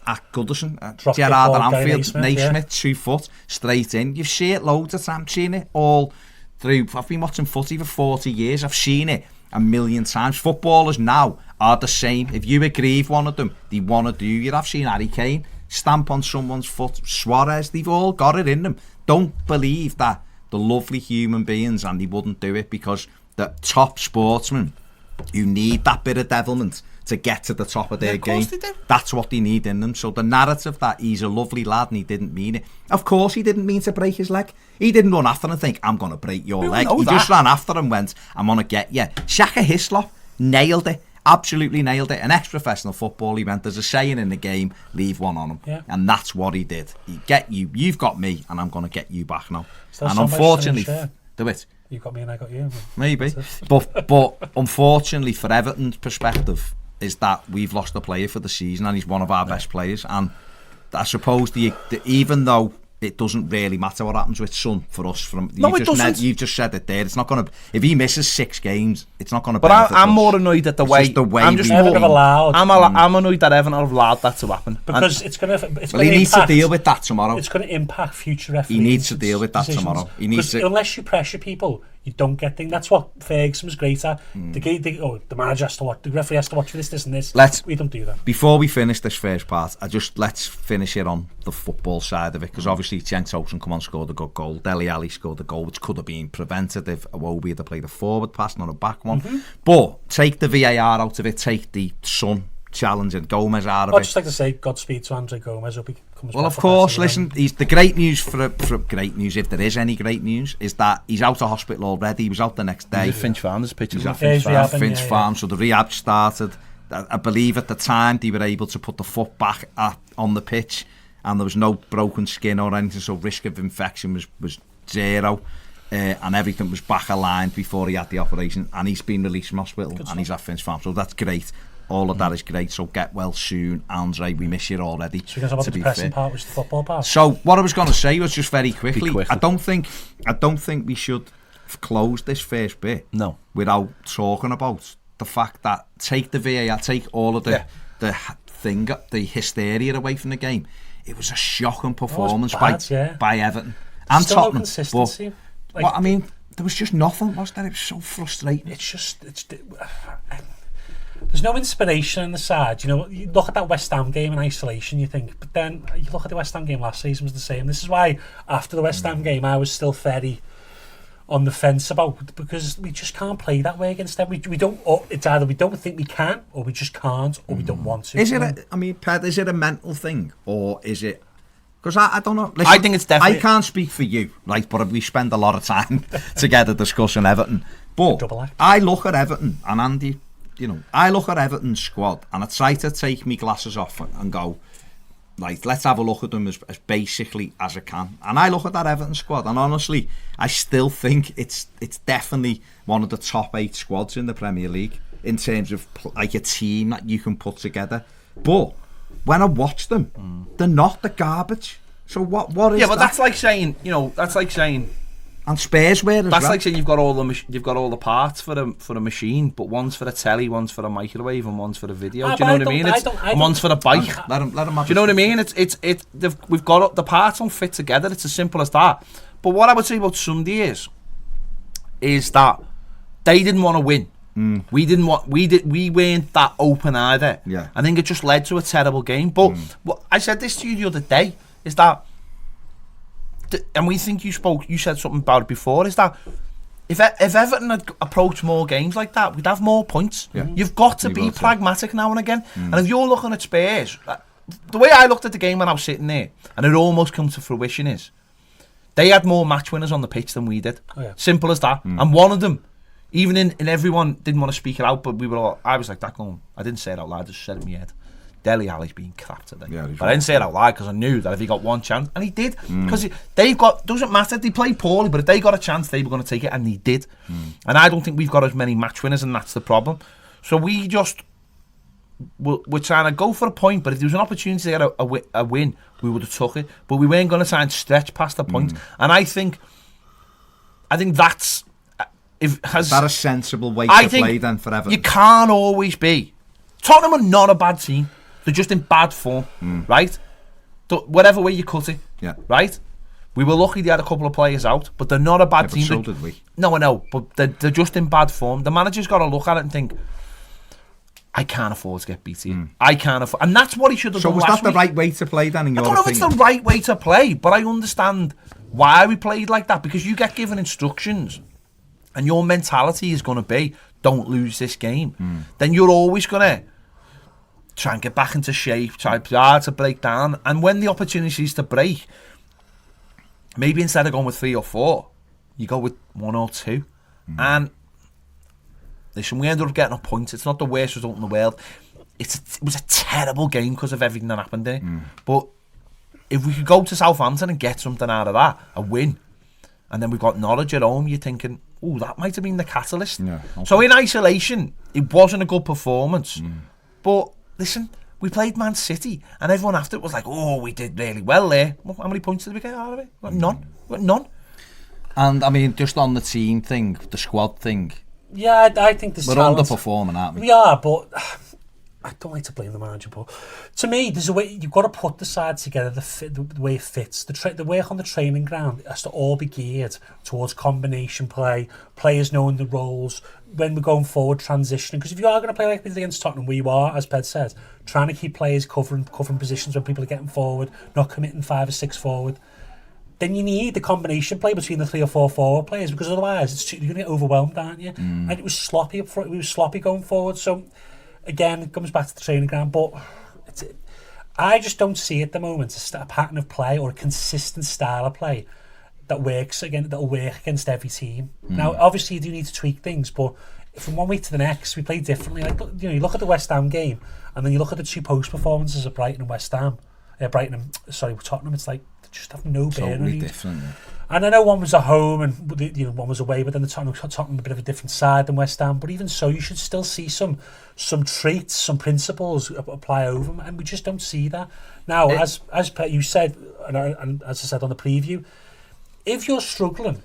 at Goodison, Gerrard at Anfield, Naismith, 2 foot, straight in. You've seen it loads of times, seen it all through. I've been watching footy for 40 years, I've seen it a million times. Footballers now are the same. If you aggrieve one of them, they want to do you. I've seen Harry Kane stamp on someone's foot, Suarez, they've all got it in them. Don't believe that the lovely human beings and they wouldn't do it, because the top sportsmen who need that bit of devilment to get to the top of their game, that's what they need in them. So the narrative that he's a lovely lad and he didn't mean it, of course he didn't mean to break his leg. He didn't run after and think, I'm going to break your leg. He just ran after and went, I'm going to get you. Shaka Hislop nailed it, absolutely nailed it. An ex-professional football, he went, there's a saying in the game, leave one on him. Yeah. And that's what he did. He get you, you've got me, and I'm going to get you back now. And unfortunately, do it. You got me and I got you. Maybe. But unfortunately for Everton's perspective is that we've lost a player for the season and he's one of our best players. And I suppose even though it doesn't really matter what happens with Son for us, you've just said it there. It's not going to. If he misses 6 games, it's not going to. But I'm more annoyed at the way. I'm just more allowed. I'm annoyed that Everton have allowed that to happen because he needs to deal with that tomorrow. It's going to impact future referees. He needs to deal with that tomorrow. He needs to. Unless you pressure people, you don't get things. That's what Ferguson was great at. The manager has to watch. The referee has to watch for this and this. We don't do that. Before we finish this first part, let's finish it on the football side of it, because obviously Cenk Tosun come on, scored a good goal. Dele Alli scored a goal which could have been prevented if Iwobi had played a forward pass, not a back one. But take the VAR out of it, take the Son challenging Gomes out of it. I'd just like to say Godspeed to Andre Gomes. Hope he comes back. Of course, listen, he's the great news for great news, if there is any great news, is that he's out of hospital already. He was out the next day. He's at Finch Farm, there's pictures of Finch Farm. So the rehab started. I believe at the time they were able to put the foot back on the pitch and there was no broken skin or anything, so risk of infection was 0. And everything was back aligned before he had the operation, and he's been released from hospital and he's at Finch Farm, so that's great. All of that is great, so get well soon, Andre. We miss you already. So we're going to talk about the depressing part, which is the football part. So what I was going to say was just very quickly. I don't think we should close this first bit without talking about the fact that take the VAR, take all of the hysteria away from the game. It was a shocking performance by Everton and still Tottenham. No consistency. I mean, there was just nothing, was there? It was so frustrating. There's no inspiration in the side. You know, you look at that West Ham game in isolation, you think, but then you look at the West Ham game last season, was the same. This is why after the West Ham game I was still very on the fence about, because we just can't play that way against them. We don't. It's either we don't think we can, or we just can't, or we don't want to. Is it? Ped, is it a mental thing, or is it? Because I don't know. Listen, I think it's definitely. I can't speak for you, right? But we spend a lot of time together discussing Everton. But I look at Everton and Andy. You know, I look at Everton's squad and I try to take my glasses off and go, like, let's have a look at them as basically as I can. And I look at that Everton squad, and honestly, I still think it's definitely one of the top 8 squads in the Premier League in terms of like a team that you can put together. But when I watch them, they're not the garbage. So what is? Yeah, but that's like saying, and Spurs were as that's well. like saying you've got all the parts for a machine, but one's for a telly, one's for a microwave, and one's for a video. Do you know what I mean? And one's for a bike. Let 'em do you know what I mean? We've got the parts don't fit together. It's as simple as that. But what I would say about Sunday is that they didn't want to win. We weren't that open either. Yeah. I think it just led to a terrible game. But what I said this to you the other day is that. And we think you said something about it before, is that if Everton had approached more games like that, we'd have more points. Yeah. You've got to be pragmatic now and again. And if you're looking at Spurs, the way I looked at the game when I was sitting there, and it almost come to fruition, is they had more match winners on the pitch than we did. Oh, yeah. Simple as that. And one of them, even in everyone didn't want to speak it out, but I was like that going, I didn't say it out loud, I just said it in my head. Dele Alli's being crap today. Yeah, but I didn't say it out loud because I knew that if he got one chance, and he did, because doesn't matter, they played poorly, but if they got a chance, they were going to take it, and they did. And I don't think we've got as many match winners, and that's the problem. So we just we're trying to go for a point, but if there was an opportunity to get a win, we would have took it. But we weren't going to try and stretch past the point. And I think that's is that a sensible way to play then for Everton? You can't always be. Tottenham are not a bad team. They're just in bad form, right? Whatever way you cut it, right? We were lucky they had a couple of players out, but they're not a bad team. So did we. No, I know, but they're just in bad form. The manager's got to look at it and think, I can't afford to get beat here. I can't afford, and that's what he should have done. So was that the right way to play then? In your opinion? I don't know if it's the right way to play, but I understand why we played like that, because you get given instructions, and your mentality is going to be, don't lose this game. Then you're always going to try and get back into shape, try to break down, and when the opportunity is to break, maybe instead of going with 3 or 4, you go with 1 or 2. And listen, we ended up getting a point. It's not the worst result in the world. It was a terrible game because of everything that happened there. But if we could go to Southampton and get something out of that, a win, and then we've got Norwich at home, you're thinking, oh, that might have been the catalyst. Yeah, okay. So in isolation, it wasn't a good performance. But listen, we played Man City, and everyone after it was like, oh, we did really well there. How many points did we get out of it? We got none. And I mean, just on the team thing, the squad thing. Yeah, I think there's we're underperforming, aren't we? We are, but I don't like to blame the manager. But to me, there's a way you've got to put the side together the way it fits. The work on the training ground has to all be geared towards combination play, players knowing the roles when we're going forward, transitioning. Because if you are going to play like we did against Tottenham, where you are, as Ped said, trying to keep players covering positions when people are getting forward, not committing 5 or 6 forward, then you need the combination play between the 3 or 4 forward players, because otherwise you're going to get overwhelmed, aren't you? And it was sloppy up front. We were sloppy going forward. So again, it comes back to the training ground, but I just don't see at the moment a pattern of play or a consistent style of play that works again. That'll work against every team. Now, obviously, you do need to tweak things, but from one week to the next, we play differently. Like, you know, you look at the West Ham game, and then you look at the 2 post performances of Brighton and West Ham. Tottenham. It's like they just have no bearing. Totally different. Yeah. And I know one was at home and one was away, but then the Tottenham a bit of a different side than West Ham. But even so, you should still see some traits, some principles apply over them, and we just don't see that now. As you said, and as I said on the preview, if you're struggling,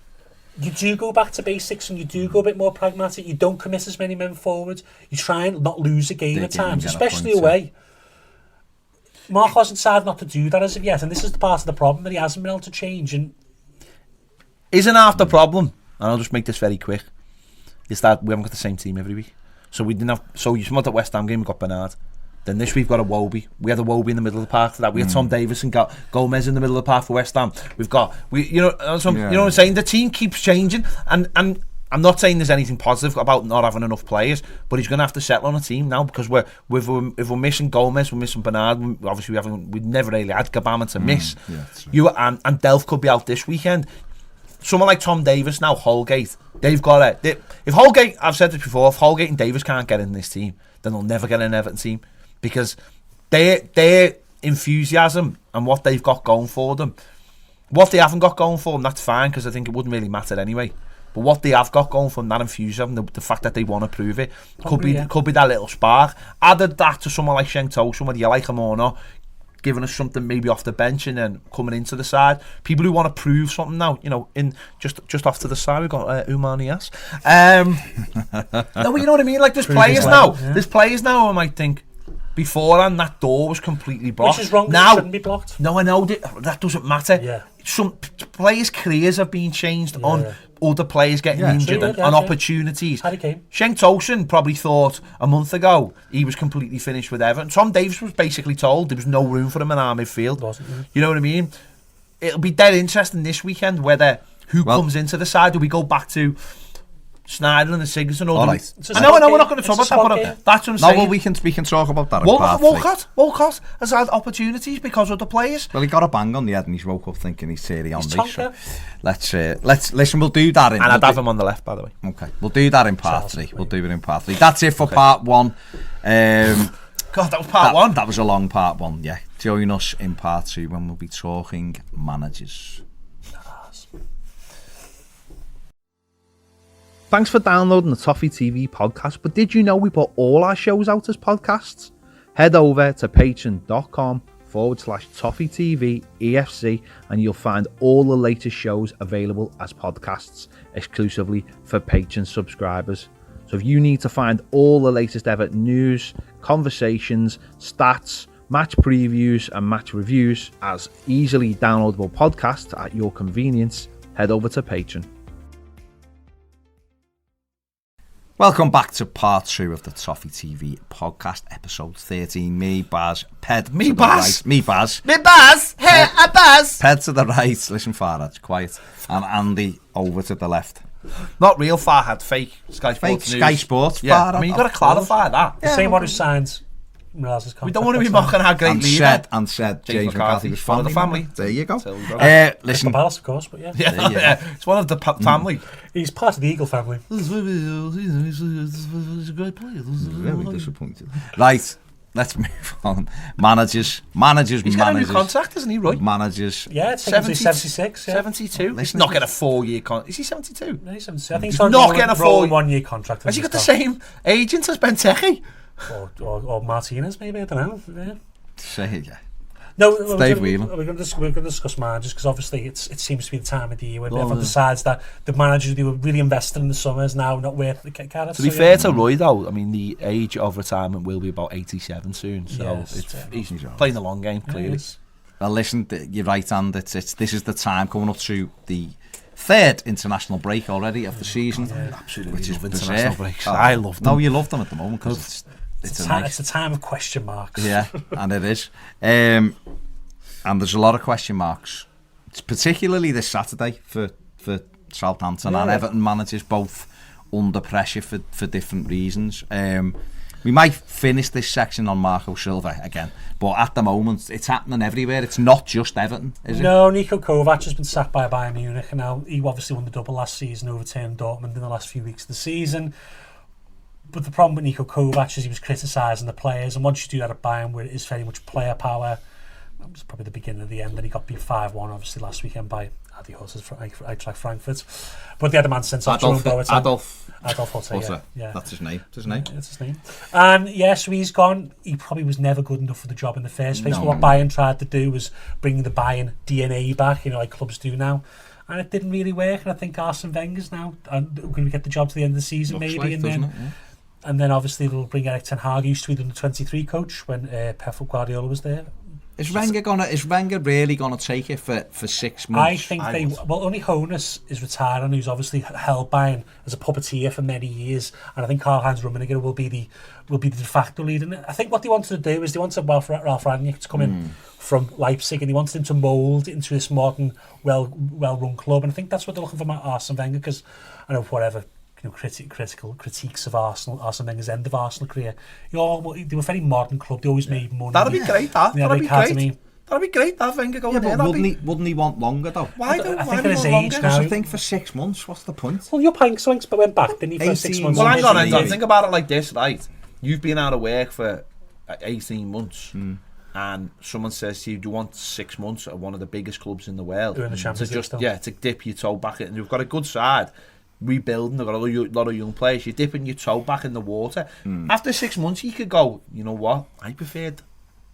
you do go back to basics and you do go a bit more pragmatic. You don't commit as many men forward. You try and not lose a game at times, especially away. Mark hasn't decided not to do that as of yet, and this is the part of the problem that he hasn't been able to change. And isn't half the problem, and I'll just make this very quick, is that we haven't got the same team every week. So we didn't have. So you smelled at West Ham game, we got Bernard. Then this week we've got a Wobie. We had a Wobie in the middle of the park for that. We had Tom Davis and got Gomes in the middle of the park for West Ham. You know what I'm saying. The team keeps changing, and I'm not saying there's anything positive about not having enough players, but he's going to have to settle on a team now, because if we're missing Gomes, we're missing Bernard. Obviously, we've never really had Gabama to miss. And Delph could be out this weekend. Someone like Tom Davis now, Holgate, they've got it. If Holgate, I've said this before, if Holgate and Davis can't get in this team, then they'll never get in an Everton team, because their enthusiasm and what they've got going for them, what they haven't got going for them, that's fine, because I think it wouldn't really matter anyway. But what they have got going for them, that enthusiasm, the fact that they want to prove it, could be that little spark. Added that to someone like Heung-Min, whether you like him or not, giving us something maybe off the bench and then coming into the side. People who want to prove something now, in just off to the side, we've got Umanias. No, you know what I mean? Like, there's players now. Yeah. There's players now. I might think beforehand that door was completely blocked. Which is wrong. Now it shouldn't be blocked. No, I know that doesn't matter. Yeah. Some players' careers have been changed on other players getting injured and opportunities. Heung-Min probably thought a month ago he was completely finished with Everton. Tom Davis was basically told there was no room for him in our midfield. You know what I mean? It'll be dead interesting this weekend whether comes into the side. Do we go back to Snyder and Sigurdsson? All right. I know we're not going to talk about that, but that's what I'm saying. No, well, we can talk about that. Walcott has had opportunities because of the players. Well, he got a bang on the head and he's woke up thinking he's Thierry Henry. So let's listen. We'll do that. And I'd have him on the left, by the way. Okay, we'll do that in part 3. We'll do it in part 3. That's it for part 1. God, that was part 1. That was a long part 1. Yeah, join us in part 2 when we'll be talking managers. Thanks for downloading the Toffee TV podcast, but did you know we put all our shows out as podcasts? Head over to patreon.com/Toffee TV EFC and you'll find all the latest shows available as podcasts exclusively for Patreon subscribers. So if you need to find all the latest Everton news, conversations, stats, match previews and match reviews as easily downloadable podcasts at your convenience, head over to Patreon. Welcome back to part 2 of the Toffee TV podcast, episode 13. Me, Baz, Ped. Me, to Baz. The right. Me, Baz. Me, Baz. Hey, a Baz. Ped to the right. Listen, Farhad, quiet. And Andy over to the left. Not real Farhad, fake Sky Sports Fake News. Sky Sports. Yeah, Farhad, I mean, you've got to clarify that. The same one who signs Miraz's contract. We don't want to be mocking our great leader. And said James McCarthy was one of the family. There you go. Listen, Palace, of course, but yeah. Yeah, it's one of the family. He's part of the Eagle family. He's a great player. Very disappointed. Right, let's move on. Managers. He's got a new contract, isn't he, Roy? Managers. Yeah, it's 76. Yeah. 72. He's not getting a 4-year contract. Is he 72? No, he's 72. I think he's not getting a 1-year contract. Has he got the same agent as Benteke? Or Martinez, maybe, I don't know. Yeah. Say it, yeah. No, Dave Whelan. We're going to discuss managers because obviously it seems to be the time of the year when everyone decides that the managers they were really invested in the summer is now not worth the carrots. To be fair to Roy, though, I mean, the age of retirement will be about 87 soon, so he's playing the long game, clearly. Well, listen, you're right, and this is the time coming up to the third international break already of the season, Absolutely, which is love berserk. international breaks. I love them. No, you love them at the moment because it's a time of question marks. Yeah, and it is. And there's a lot of question marks. It's particularly this Saturday for Southampton and Everton managers, both under pressure for different reasons. We might finish this section on Marco Silva again, but at the moment it's happening everywhere. It's not just Everton, is it? No, Niko Kovac has been sacked by Bayern Munich, and now he obviously won the double last season, overturned Dortmund in the last few weeks of the season. But the problem with Niko Kovac is he was criticising the players, and once you do that at Bayern, where it is very much player power, that was probably the beginning of the end. Then he got beat 5-1, obviously, last weekend by Adios Eintracht Frankfurt. But the other man sent off Adolf Hotter, yeah. That's his name. That's his name. And so he's gone. He probably was never good enough for the job in the first place. But what Bayern tried to do was bring the Bayern DNA back, like clubs do now. And it didn't really work. And I think Arsene Wenger's now going to get the job to the end of the season, Looks maybe. like, and then obviously they'll bring Erik ten Hag, who used to be the 23 coach when Pep Guardiola was there. Is Wenger really gonna take it for 6 months? I think only Hoeneß is retiring, who's obviously held Bayern as a puppeteer for many years, and I think Karl-Heinz Rummenigge will be the de facto leader in it. I think what they wanted to do is they wanted Ralf Rangnick to come in from Leipzig, and they wanted him to mould into this modern, well-run club, and I think that's what they're looking for Arsene Wenger, because I know whatever critical critiques of Arsene Wenger's end of Arsenal career. They were a very modern club. They always made money. That'd be great. That'd be great. That Wenger going there. Wouldn't he want longer though? I think at his age now. I think for 6 months, what's the point? Well, you're paying something, but went back, didn't he, for 6 months? Well, hang on. Think about it like this, right? You've been out of work for 18 months. And someone says to you, do you want 6 months at one of the biggest clubs in the world? Doing the Champions League to dip your toe back in, and you've got a good side. Rebuilding, they've got a lot of young players. You're dipping your toe back in the water. After 6 months, you could go, you know what? I preferred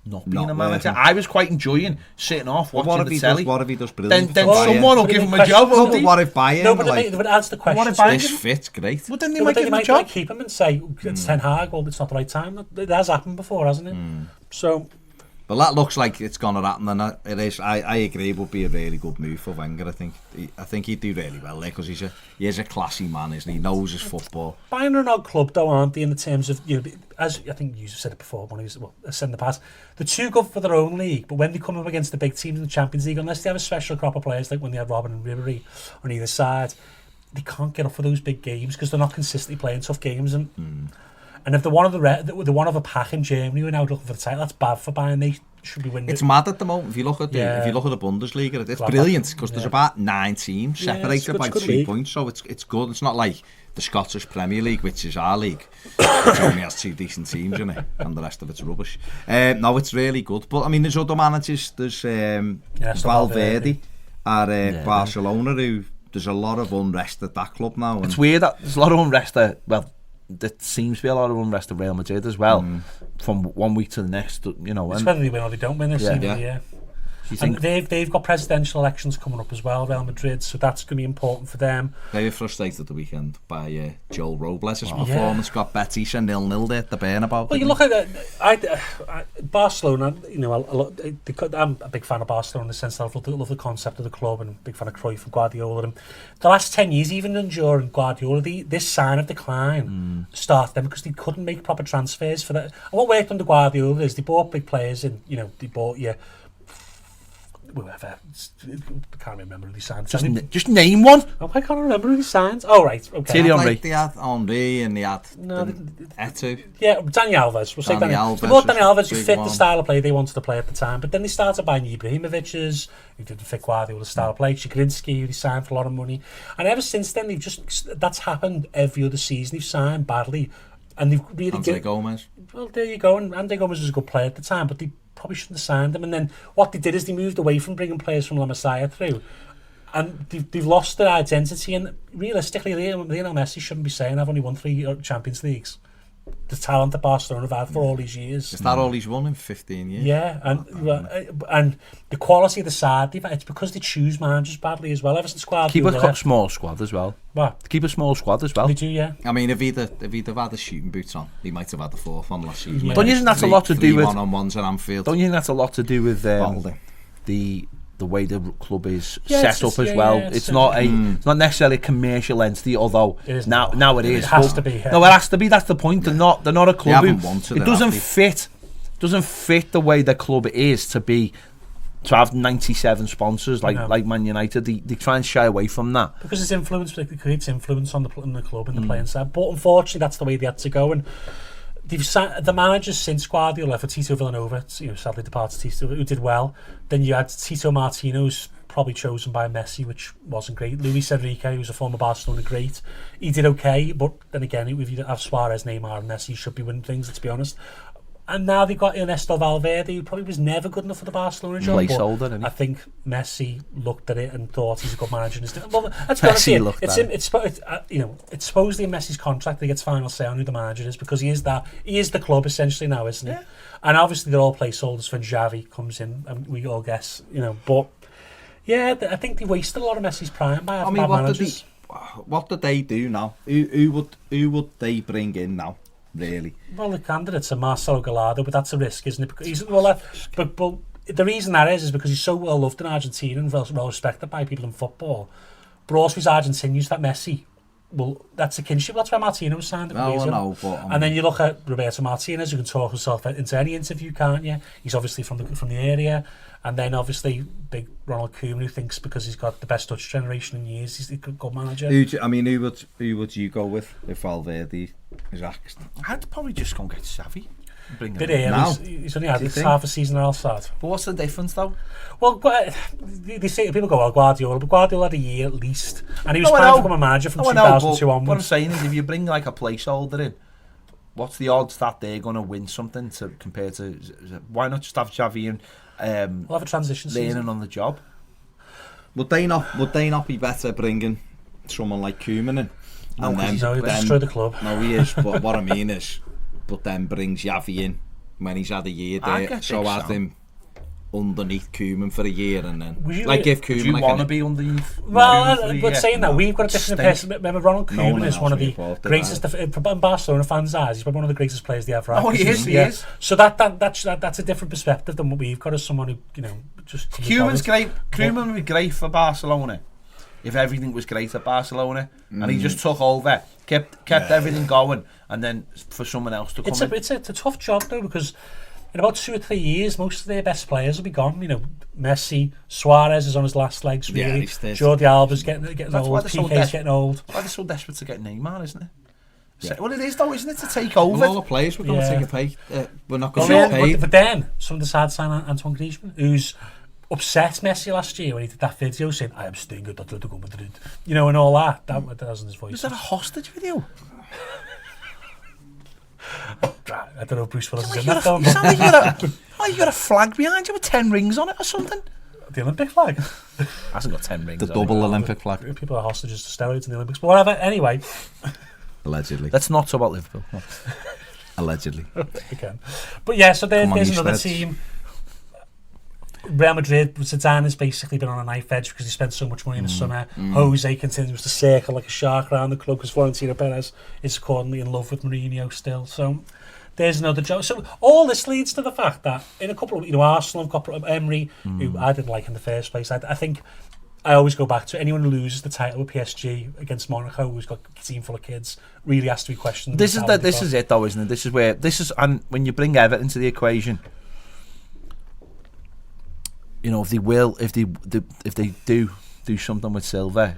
not being a manager. I was quite enjoying sitting off watching the telly. What if he does brilliant? Then someone will give him a job. But what if Bayern? No, but they would answer the question. What if Bayern? This fits great. Well, then they might give him a job. Keep him and say it's Ten Hag. Well, it's not the right time. It has happened before, hasn't it? So. But that looks like it's going to happen, and it is. I agree. It would be a really good move for Wenger. I think he'd do really well there because he is a classy man, isn't he? He knows his football. Bayern are an odd club, though, aren't they? In the terms of as I think you said it before when he was said in the past, they're too good for their own league. But when they come up against the big teams in the Champions League, unless they have a special crop of players like when they had Robben and Ribéry on either side, they can't get up for those big games because they're not consistently playing tough games. And if they're one of a pack in Germany who are now looking for the title, that's bad for Bayern. They should be winning. It's mad at the moment. If you look at the Bundesliga, it's brilliant because there's about 9 teams separated by 3 points, so it's good. It's not like the Scottish Premier League, which is our league, which only has 2 decent teams in it, and the rest of it's rubbish. No, it's really good. But I mean, there's other managers. There's Valverde at Barcelona, who there's a lot of unrest at that club now. It's weird that there's a lot of unrest there. Well, there seems to be a lot of unrest at Real Madrid as well, from one week to the next. You know, it's whether they win or they don't win this year. And they've got presidential elections coming up as well, Real Madrid, so that's going to be important for them. They were frustrated the weekend by Joel Robles' performance. Got Betis and 0-0 there at the Bernabeu. Well, you look at Barcelona, you know, I'm a big fan of Barcelona in the sense that I love the concept of the club, and a big fan of Cruyff and Guardiola. And the last 10 years, even during Guardiola, this sign of decline started them because they couldn't make proper transfers for that. And what worked under Guardiola is they bought big players, and you know, they bought whoever, I can't remember who they signed. Just name one. Oh, I can't remember who they signed. Oh, right, okay. Thierry Henry. They had Henry and they had Eto'o. Yeah, Dani Alves. We'll say Dani Alves. They bought Dani Alves, who fit the style of play they wanted to play at the time. But then they started buying Ibrahimovic's, who didn't fit Guardiola's style of play, Chigrinsky, who they signed for a lot of money. And ever since then, that's happened every other season. They've signed badly. And they've really... Andre Gomes. Well, there you go. And Andre Gomes was a good player at the time, but they probably shouldn't have signed him. And then what they did is they moved away from bringing players from La Masia through, and they've lost their identity. And realistically, Lionel Messi shouldn't be saying I've only won 3 Champions Leagues. The talent that Barcelona have had for all these years. Is that all he's won in 15 years? Yeah, and the quality of the side, it's because they choose managers badly as well. Ever since Guardiola, keep a small squad as well. What? Keep a small squad as well. They do, yeah. I mean, if he'd have had the shooting boots on, he might have had the 4th on last season. Don't you think that's a lot to do with one-on-ones at Anfield? Don't you think that's a lot to do with the way the club is set up as well? It's not necessarily a commercial entity, although now it is. It has to be. No, it has to be. That's the point. They're not a club. It doesn't fit the way the club is to have 97 sponsors like Man United. They try and shy away from that because it's influence. It creates influence on the club and the playing side. But unfortunately, that's the way they had to go. And the managers since Guardiola, for Tito Villanova, sadly departed Tito, who did well. Then you had Tito Martino's probably chosen by Messi, which wasn't great. Luis Enrique, who's a former Barcelona great, he did okay, but then again, if you have Suarez, Neymar, and Messi, should be winning things. Let's be honest. And now they've got Ernesto Valverde, who probably was never good enough for the Barcelona job. Placeholder, I think Messi looked at it and thought he's a good manager. Well, let's be honest, it's supposedly in Messi's contract that he gets final say on who the manager is, because he is the club essentially now, isn't he? Yeah. And obviously they're all placeholders when Xavi comes in, and we all guess, but yeah, I think they wasted a lot of Messi's prime by having bad managers. What did they do now? Who would they bring in now? Really? Well, the candidates are Marcelo Gallardo, but that's a risk, isn't it? Because but the reason that is because he's so well loved in Argentina and well respected by people in football. But also he's Argentinian, that Messi. Well, that's a kinship. That's why Martino was signed. And then you look at Roberto Martinez, who can talk himself into any interview, can't you? He's obviously from the area. And then obviously big Ronald Koeman, who thinks because he's got the best Dutch generation in years, he's a good manager. Who would you go with if Valverde is axed? I'd probably just go and get Xavi. He's only had half a season at Al Sadd. But what's the difference though? Well, they say people go, Guardiola, but Guardiola had a year at least, and he was trying to become a manager from 2002 onwards. What I'm saying is, if you bring like a placeholder in, what's the odds that they're going to win something compared to? Why not just have Xavi and we'll have a transition learning season on the job? Would they not be better bringing someone like Koeman in? He'll destroy the club. No, he is. But what I mean is, but then brings Xavi in when he's had a year there, so have him underneath Koeman for a year, and then give Koeman. Do you want to be underneath? Well, but saying that, we've got a different person. Remember, Ronald Koeman is one of the greatest. From Barcelona fans' eyes, he's probably one of the greatest players they ever had. Oh, he is. So that's a different perspective than what we've got as someone who just. Koeman's great. Koeman would be great for Barcelona if everything was great at Barcelona, and he just took over, kept everything going, and then for someone else to come in. It's a tough job though, because in about 2 or 3 years, most of their best players will be gone. Messi, Suarez is on his last legs, really. Jordi Alba's getting old. PK's getting old. Why they're so desperate to get Neymar, isn't it? Yeah. Well, it is though, isn't it, to take over? All the players we're going to take a pay. We're not going to get paid. But then some of the side sign Antoine Griezmann, who's upset Messi last year when he did that video saying, "I am staying at Atletico Madrid," and all that. That was in his voice. Was that a hostage video? I don't know if Bruce Willis is in that film. You sound like you got a flag behind you with 10 rings on it or something. The Olympic flag Hasn't got 10 rings. The double Olympic flag. People are hostages to steroids in the Olympics, but whatever. Anyway, Allegedly. Let's not talk about Liverpool. No. Allegedly. Again. But yeah, so there's you another shreds. team. Real Madrid, Zidane has basically been on a knife edge because he spent so much money in the summer. Jose continues to circle like a shark around the club because Florentino Perez is accordingly in love with Mourinho still. So there's another job. So all this leads to the fact that in a couple of, Arsenal have got Emery, who I didn't like in the first place. I think I always go back to anyone who loses the title with PSG against Monaco, who's got a team full of kids, really has to be questioned. This is it though, isn't it? And when you bring Everton into the equation, if they do something with Silva,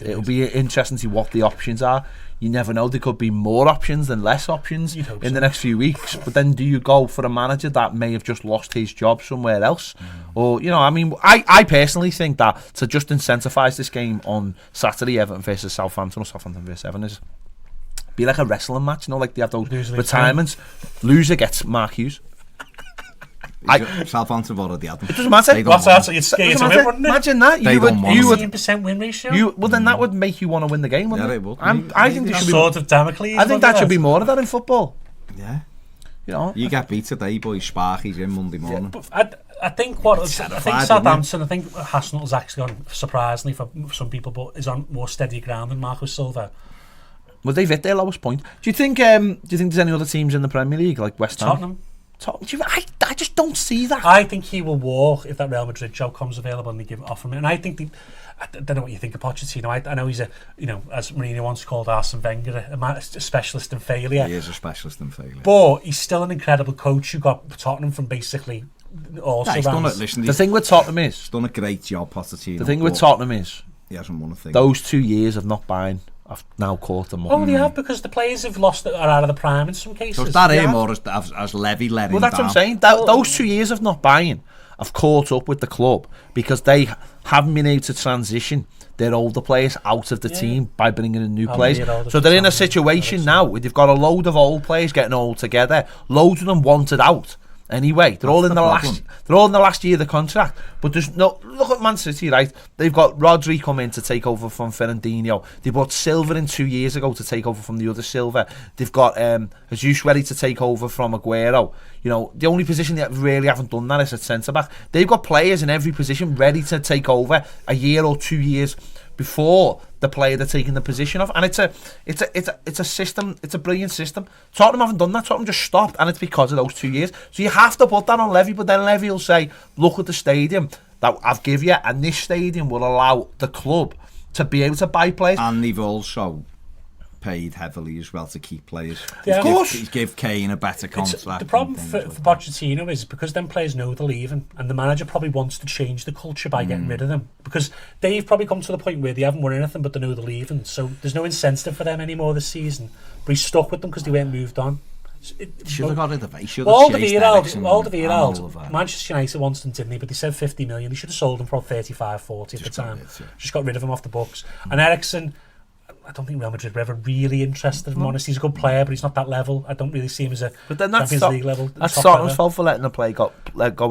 it'll be interesting to see what the options are. You never know, there could be more options than less options in the next few weeks. But then do you go for a manager that may have just lost his job somewhere else? Or, I personally think that to just incentivise this game on Saturday, Everton versus Southampton or Southampton versus Everton, is be like a wrestling match, like they have those retirements. Loser gets Mark Hughes. Southampton have already had them. It doesn't matter. What's that? So you'd skate to win, wouldn't it? Imagine that. They don't want you would 15% win ratio? well, then that would make you want to win the game, wouldn't Yeah, it? it would. I think there should be Sword of Damocles. I think that should be more of that in football. Yeah. You get beat today, boys. Sparky's in Monday morning. But I think Southampton, I think Hasenhüttl has actually gone, surprisingly for some people, but is on more steady ground than Marco Silva. Well, they've hit their lowest point. Do you think there's any other teams in the Premier League like West Ham? Tottenham. I just don't see that. I think he will walk if that Real Madrid job comes available and they offer him. And I think I don't know what you think of Pochettino. I know he's as Mourinho once called Arsene Wenger, a specialist in failure. He is a specialist in failure. But he's still an incredible coach who got Tottenham from basically also. He's done it. Listen, the thing with Tottenham is he's done a great job, Pochettino. The thing with Tottenham is he hasn't won a thing. Those 2 years of not buying have now caught them up. Oh, they have, because the players have lost are out of the prime in some cases. So is that him, or as Levy let him down? Well, that's what I'm saying. Those 2 years of not buying have caught up with the club because they haven't been able to transition their older players out of the team by bringing in new players. So they're in a situation now where they've got a load of old players getting all together. Loads of them wanted out. Anyway, they're all in the last year of the contract. But there's no look at Man City, right? They've got Rodri come in to take over from Fernandinho. They brought Silva in 2 years ago to take over from the other Silva. They've got Jesus ready to take over from Aguero. The only position that really haven't done that is at centre back. They've got players in every position ready to take over a year or 2 years before the player they're taking the position of, and it's a system. It's a brilliant system. Tottenham haven't done that. Tottenham just stopped, and it's because of those 2 years. So you have to put that on Levy, but then Levy will say, "Look at the stadium that I've given you, and this stadium will allow the club to be able to buy players." And they've also paid heavily as well to keep players. Yeah. Of course. He gave Kane a better contract. The problem for Pochettino is because them players know they're leaving, and the manager probably wants to change the culture by getting rid of them, because they've probably come to the point where they haven't won anything but they know they're leaving, so there's no incentive for them anymore this season. But he's stuck with them because they weren't moved on. Should have got rid of it. Alderweireld, Manchester United wanted him, didn't he? But they said 50 million. They should have sold him for 35, 40 at the time. Just got rid of him off the books. And Eriksen, I don't think Real Madrid were ever really interested, if I'm honest. He's a good player, but he's not that level. I don't really see him as a Champions League level. That's Tottenham's fault for letting the play go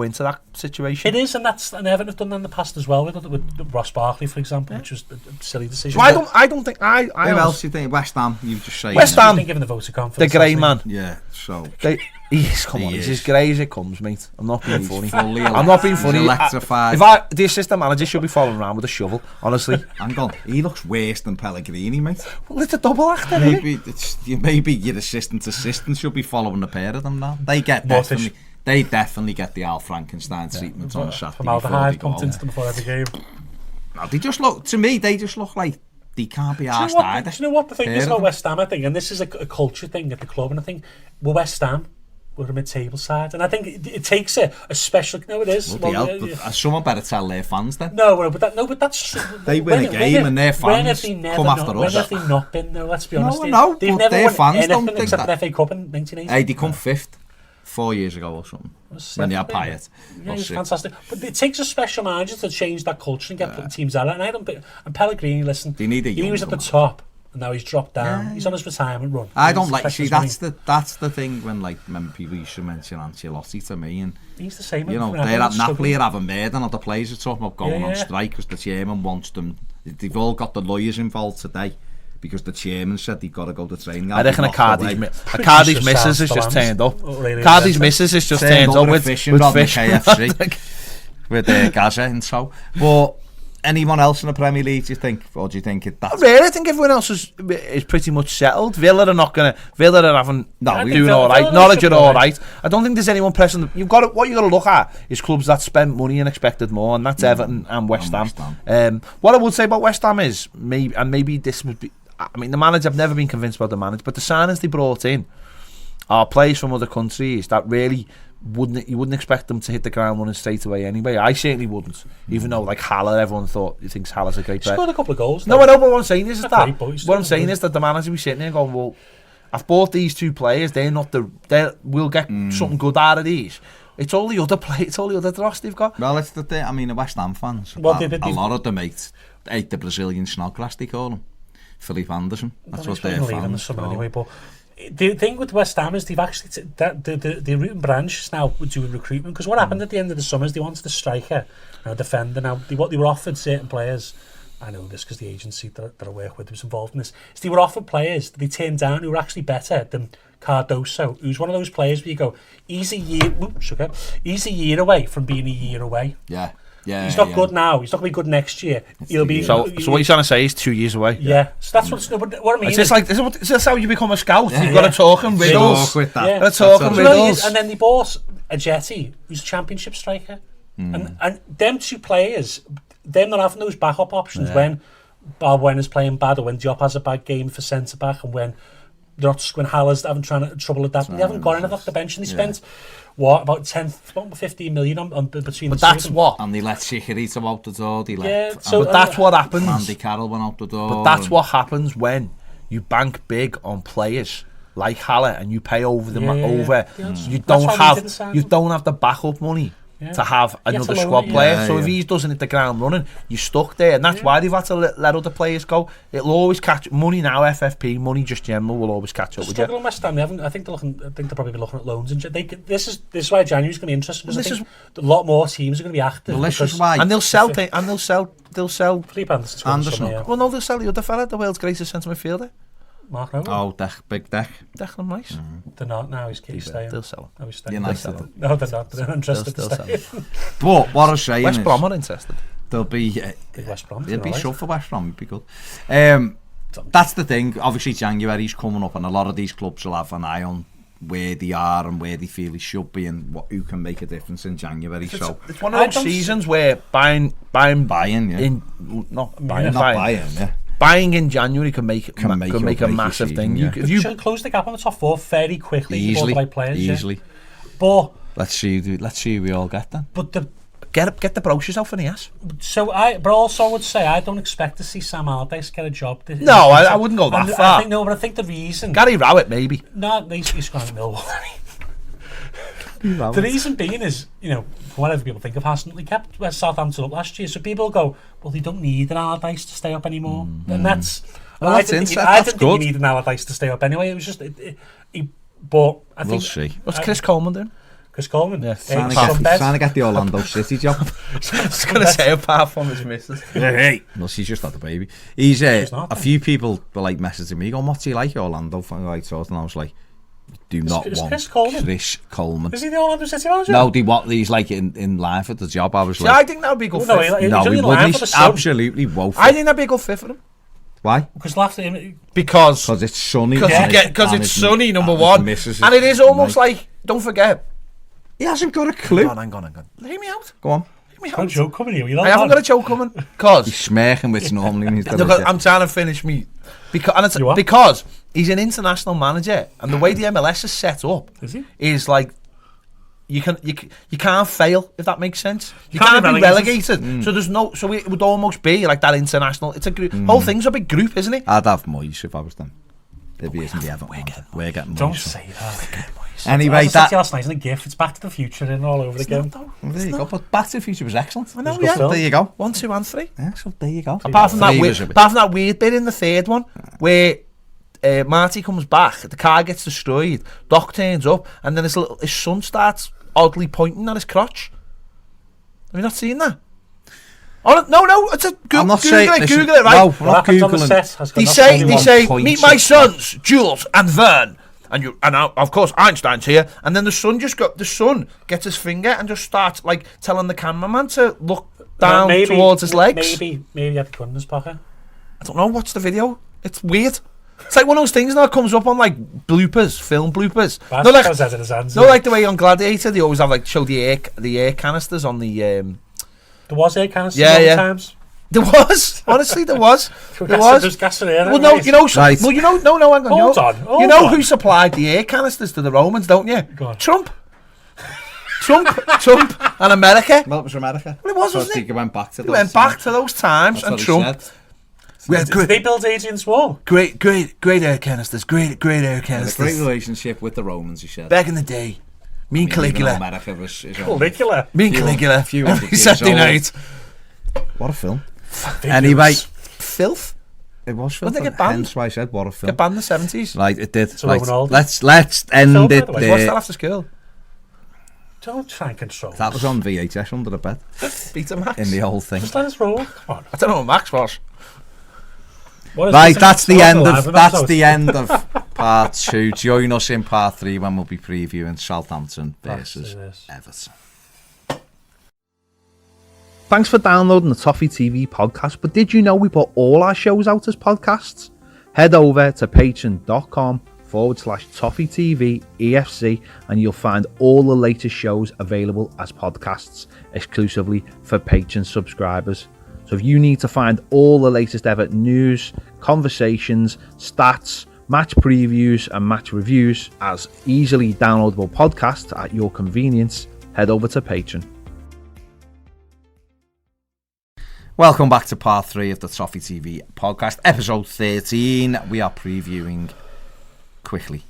into that situation. It is, and Everton have done that in the past as well, with Ross Barkley, for example, which was a silly decision. So I don't think Who else do you think? West Ham, you've just said. West Ham, been given the vote of confidence. the grey man. Yeah, so. He's as grey as it comes, mate. I'm not being funny. I'm not being funny. Electrified. The assistant manager should be following around with a shovel, honestly. Hang on, he looks worse than Pellegrini, mate. Well, it's a double act, maybe your assistant should be following the pair of them now. They definitely get the Al Frankenstein treatment on a Saturday. Formaldehyde pumped into them before every game. No, they just look like they can't be arsed either. Do you know what the thing is about West Ham, I think, and this is a culture thing at the club, and I think we're West Ham. We're a mid-table side, and I think it takes a special. No, it is. Someone better tell their fans then. But that's they win a game and their fans come after us. When have they not been? No, let's be honest. No, they've but never their won fans don't anything think except that. an FA Cup in 1980. Hey, they come 5th 4 years ago or something when they had Payet. Yeah, it's fantastic. But it takes a special manager to change that culture and get teams out. And Pellegrini, listen, they need he was at the top. And now he's dropped down. Yeah. He's on his retirement run. I don't like. See, that's the thing when people used to mention Ancelotti to me, and he's the same. They're at Napoli or having murder, and the players are talking about going on strike because the chairman wants them. They've all got the lawyers involved today because the chairman said he got to go to training. I reckon Cardi's missus has just turned up. Cardi's missus has just turned up with fish. KFC with Gaza and so. But anyone else in the Premier League, do you think? Or do you think that's... Really, I think everyone else is pretty much settled. Villa are not going to... Villa are having... No, doing all right. Norwich are all right. I don't think there's anyone pressing them. What you've got to look at is clubs that spent money and expected more, and that's Everton and West Ham. What I would say about West Ham is, maybe this would be... I mean, the manager, I've never been convinced about the manager, but the signings they brought in are players from other countries that really... you wouldn't expect them to hit the ground running straight away anyway. I certainly wouldn't, even though like Haller, everyone thinks Haller's a great player. Scored a couple of goals. No, I know, but what I'm saying is that the manager will be sitting there going, well, I've bought these two players, we'll get something good out of these. It's all the other dross they've got. Well, it's the thing. I mean, the West Ham fans, a lot of them ate the Brazilian snodgrass, they call him, Philip Anderson. That's what they're fans call. Anyway, but the thing with West Ham is they've actually the root and branch is now doing recruitment, because what happened at the end of the summer is they wanted a striker and a defender. Now they were offered certain players. I know this because the agency that I work with was involved in this. So they were offered players that they turned down who were actually better than Cardoso, who's one of those players where you go, he's a year away from being a year away. Yeah, he's not good now. He's not going to be good next year. He'll be. So what you're trying to say is 2 years away. Yeah. So that's what I mean. Is this how you become a scout? You've got to talk in riddles. With that. Yeah. Got to talk in riddles. And then they bought a Jetty, who's a championship striker, and them two players, them not having those backup options when Balbuena's playing bad, or when Diop has a bad game for centre back, and when Haller's having trouble with that. They haven't got anything off the bench, and they spent about 15 million on between but the two. That's what. And they let Chikorito out the door. But that's what happens. Andy Carroll went out the door. But that's what happens when you bank big on players like Haller and you pay over them over. You don't have the backup money to have another squad player. So if he doesn't hit the ground running, you're stuck there, and that's why they've had to let other players go. It'll always catch money now. FFP money, just general, will always catch up with you. West Ham, I think they'll probably be looking at loans, and this is why January's going to be interesting, because I think a lot more teams are going to be active. Well, this is why, and they'll sell Philippe Anderson. Well, no, they'll sell the other fella, the world's greatest centre midfielder. Mark Noble. Oh, Big Deck. Declan Rice. They're not now. He's staying. They'll sell him. No, he's staying. United. No, they're not. They're interested to stay. But what I'm saying West is, Brom are interested. There'll be West Brom. There'll be stuff for West Brom. It'd be good. That's the thing. Obviously, January's coming up, and a lot of these clubs will have an eye on where they are and where they feel they should be, and who can make a difference in January. It's one of those seasons where buying, buying in January can make a massive thing. Yeah. If you close the gap on the top four very quickly, easily, players, but let's see who we all get then. But get the brochures out for the ass. But also I would say I don't expect to see Sam Allardyce get a job. No, I wouldn't go that far. But I think the reason Gary Rowett maybe. No, he's gone to Millwall. The reason being is, whatever people think of Hassan, they kept Southampton up last year, so people go, well, they don't need an Allardyce to stay up anymore, and that's. Well, I didn't think you needed an Allardyce to stay up anyway. It was just, but I think we'll see. What's Chris Coleman doing? Chris Coleman, trying to get the Orlando City job. I was going to say apart from his missus. Hey, no, she's just had the baby. He's a few people were like messaging me, going, "What's he like, Orlando?" And I was like, do not want Chris Coleman. Is he the Orlando City manager? No, he's like in line for the job. I was like, I think that would be a good fit. No, he wouldn't. He's absolutely woeful. I think that'd be a good fit for him. Why? Because it's sunny. Because it's sunny, number one. And it is almost like, don't forget, he hasn't got a clue. Hang on. Hear me out. Go on. I haven't got a joke coming. Because he's smirking, which normally means that. I'm trying to finish me. Because he's an international manager, and the way the MLS is set up is like you can't fail, if that makes sense. You can't be relegated. So there's no. So it would almost be like that international. It's a group. Whole thing's a big group, isn't it? I'd have Moyes if I was them. If he isn't the Everton, we're getting Moyes. Don't say that. Anyway, that last night isn't a gift. It's Back to the Future in all over again. There you go. But Back to the Future was excellent. I know, yeah. There you go. 1, 2, and 3. Yeah, so there you go. Apart from that weird bit in the third one where Marty comes back, the car gets destroyed, Doc turns up, and then his son starts oddly pointing at his crotch. Have you not seen that? Oh, no, it's a I'm not Google saying. it, Listen, Google it, right? No, we're What not happens on the googling. set has got They nothing say, to do with- meet my sons, Jules and Vern, and of course Einstein's here, and then the son gets his finger and just starts like telling the cameraman to look down towards his legs. Maybe he had the gun in his pocket. I don't know. Watch the video. It's weird. It's like one of those things that comes up on like bloopers, film bloopers. That's No, like, because head in his hands. no, like the way on Gladiator they always have like show the air canisters on the. There was air canisters Yeah. times. There was honestly there was. There's gas in there. Well, no, right? you know, Right. well, you know, no, hang on. Hold on, You know hold on. who supplied the air canisters to the Romans, don't you? Go on. Trump, and America. Well, it was America. Well, it was, So wasn't I it? think it went back to We went back to those times, That's and what he Trump. said. We had Did they build Adrian's wall? great air canisters. Great air He had a canisters. great relationship with the Romans, he said. Back in the day, me and Even though Caligula. America was his own. Caligula. Me and Caligula. few Every hundred years Saturday old. night. What a film. Anyway, Filth. it was film. When they get banned? Hence why I said what a film. Get banned in the 70s. Right, it did. a Right, Roman old. let's Film, end by it the way. Watch that there. after school. Don't try and control. That was on VHS under the bed Peter Max. in the whole thing. Just let us roll. Come on. I don't know what Max was. What is Right, this? that's the What's end live of that's episode? the end of part 2. Join us in part 3 when we'll be previewing Southampton versus Yes, it is. Everton. Thanks for downloading the Toffee TV podcast, but did you know we put all our shows out as podcasts? Head over to patreon.com/Toffee TV EFC and you'll find all the latest shows available as podcasts exclusively for Patreon subscribers. So if you need to find all the latest Everton news, conversations, stats, match previews and match reviews as easily downloadable podcasts at your convenience, head over to Patreon. Welcome back to part 3 of the Toffee TV podcast, episode 13. We are previewing quickly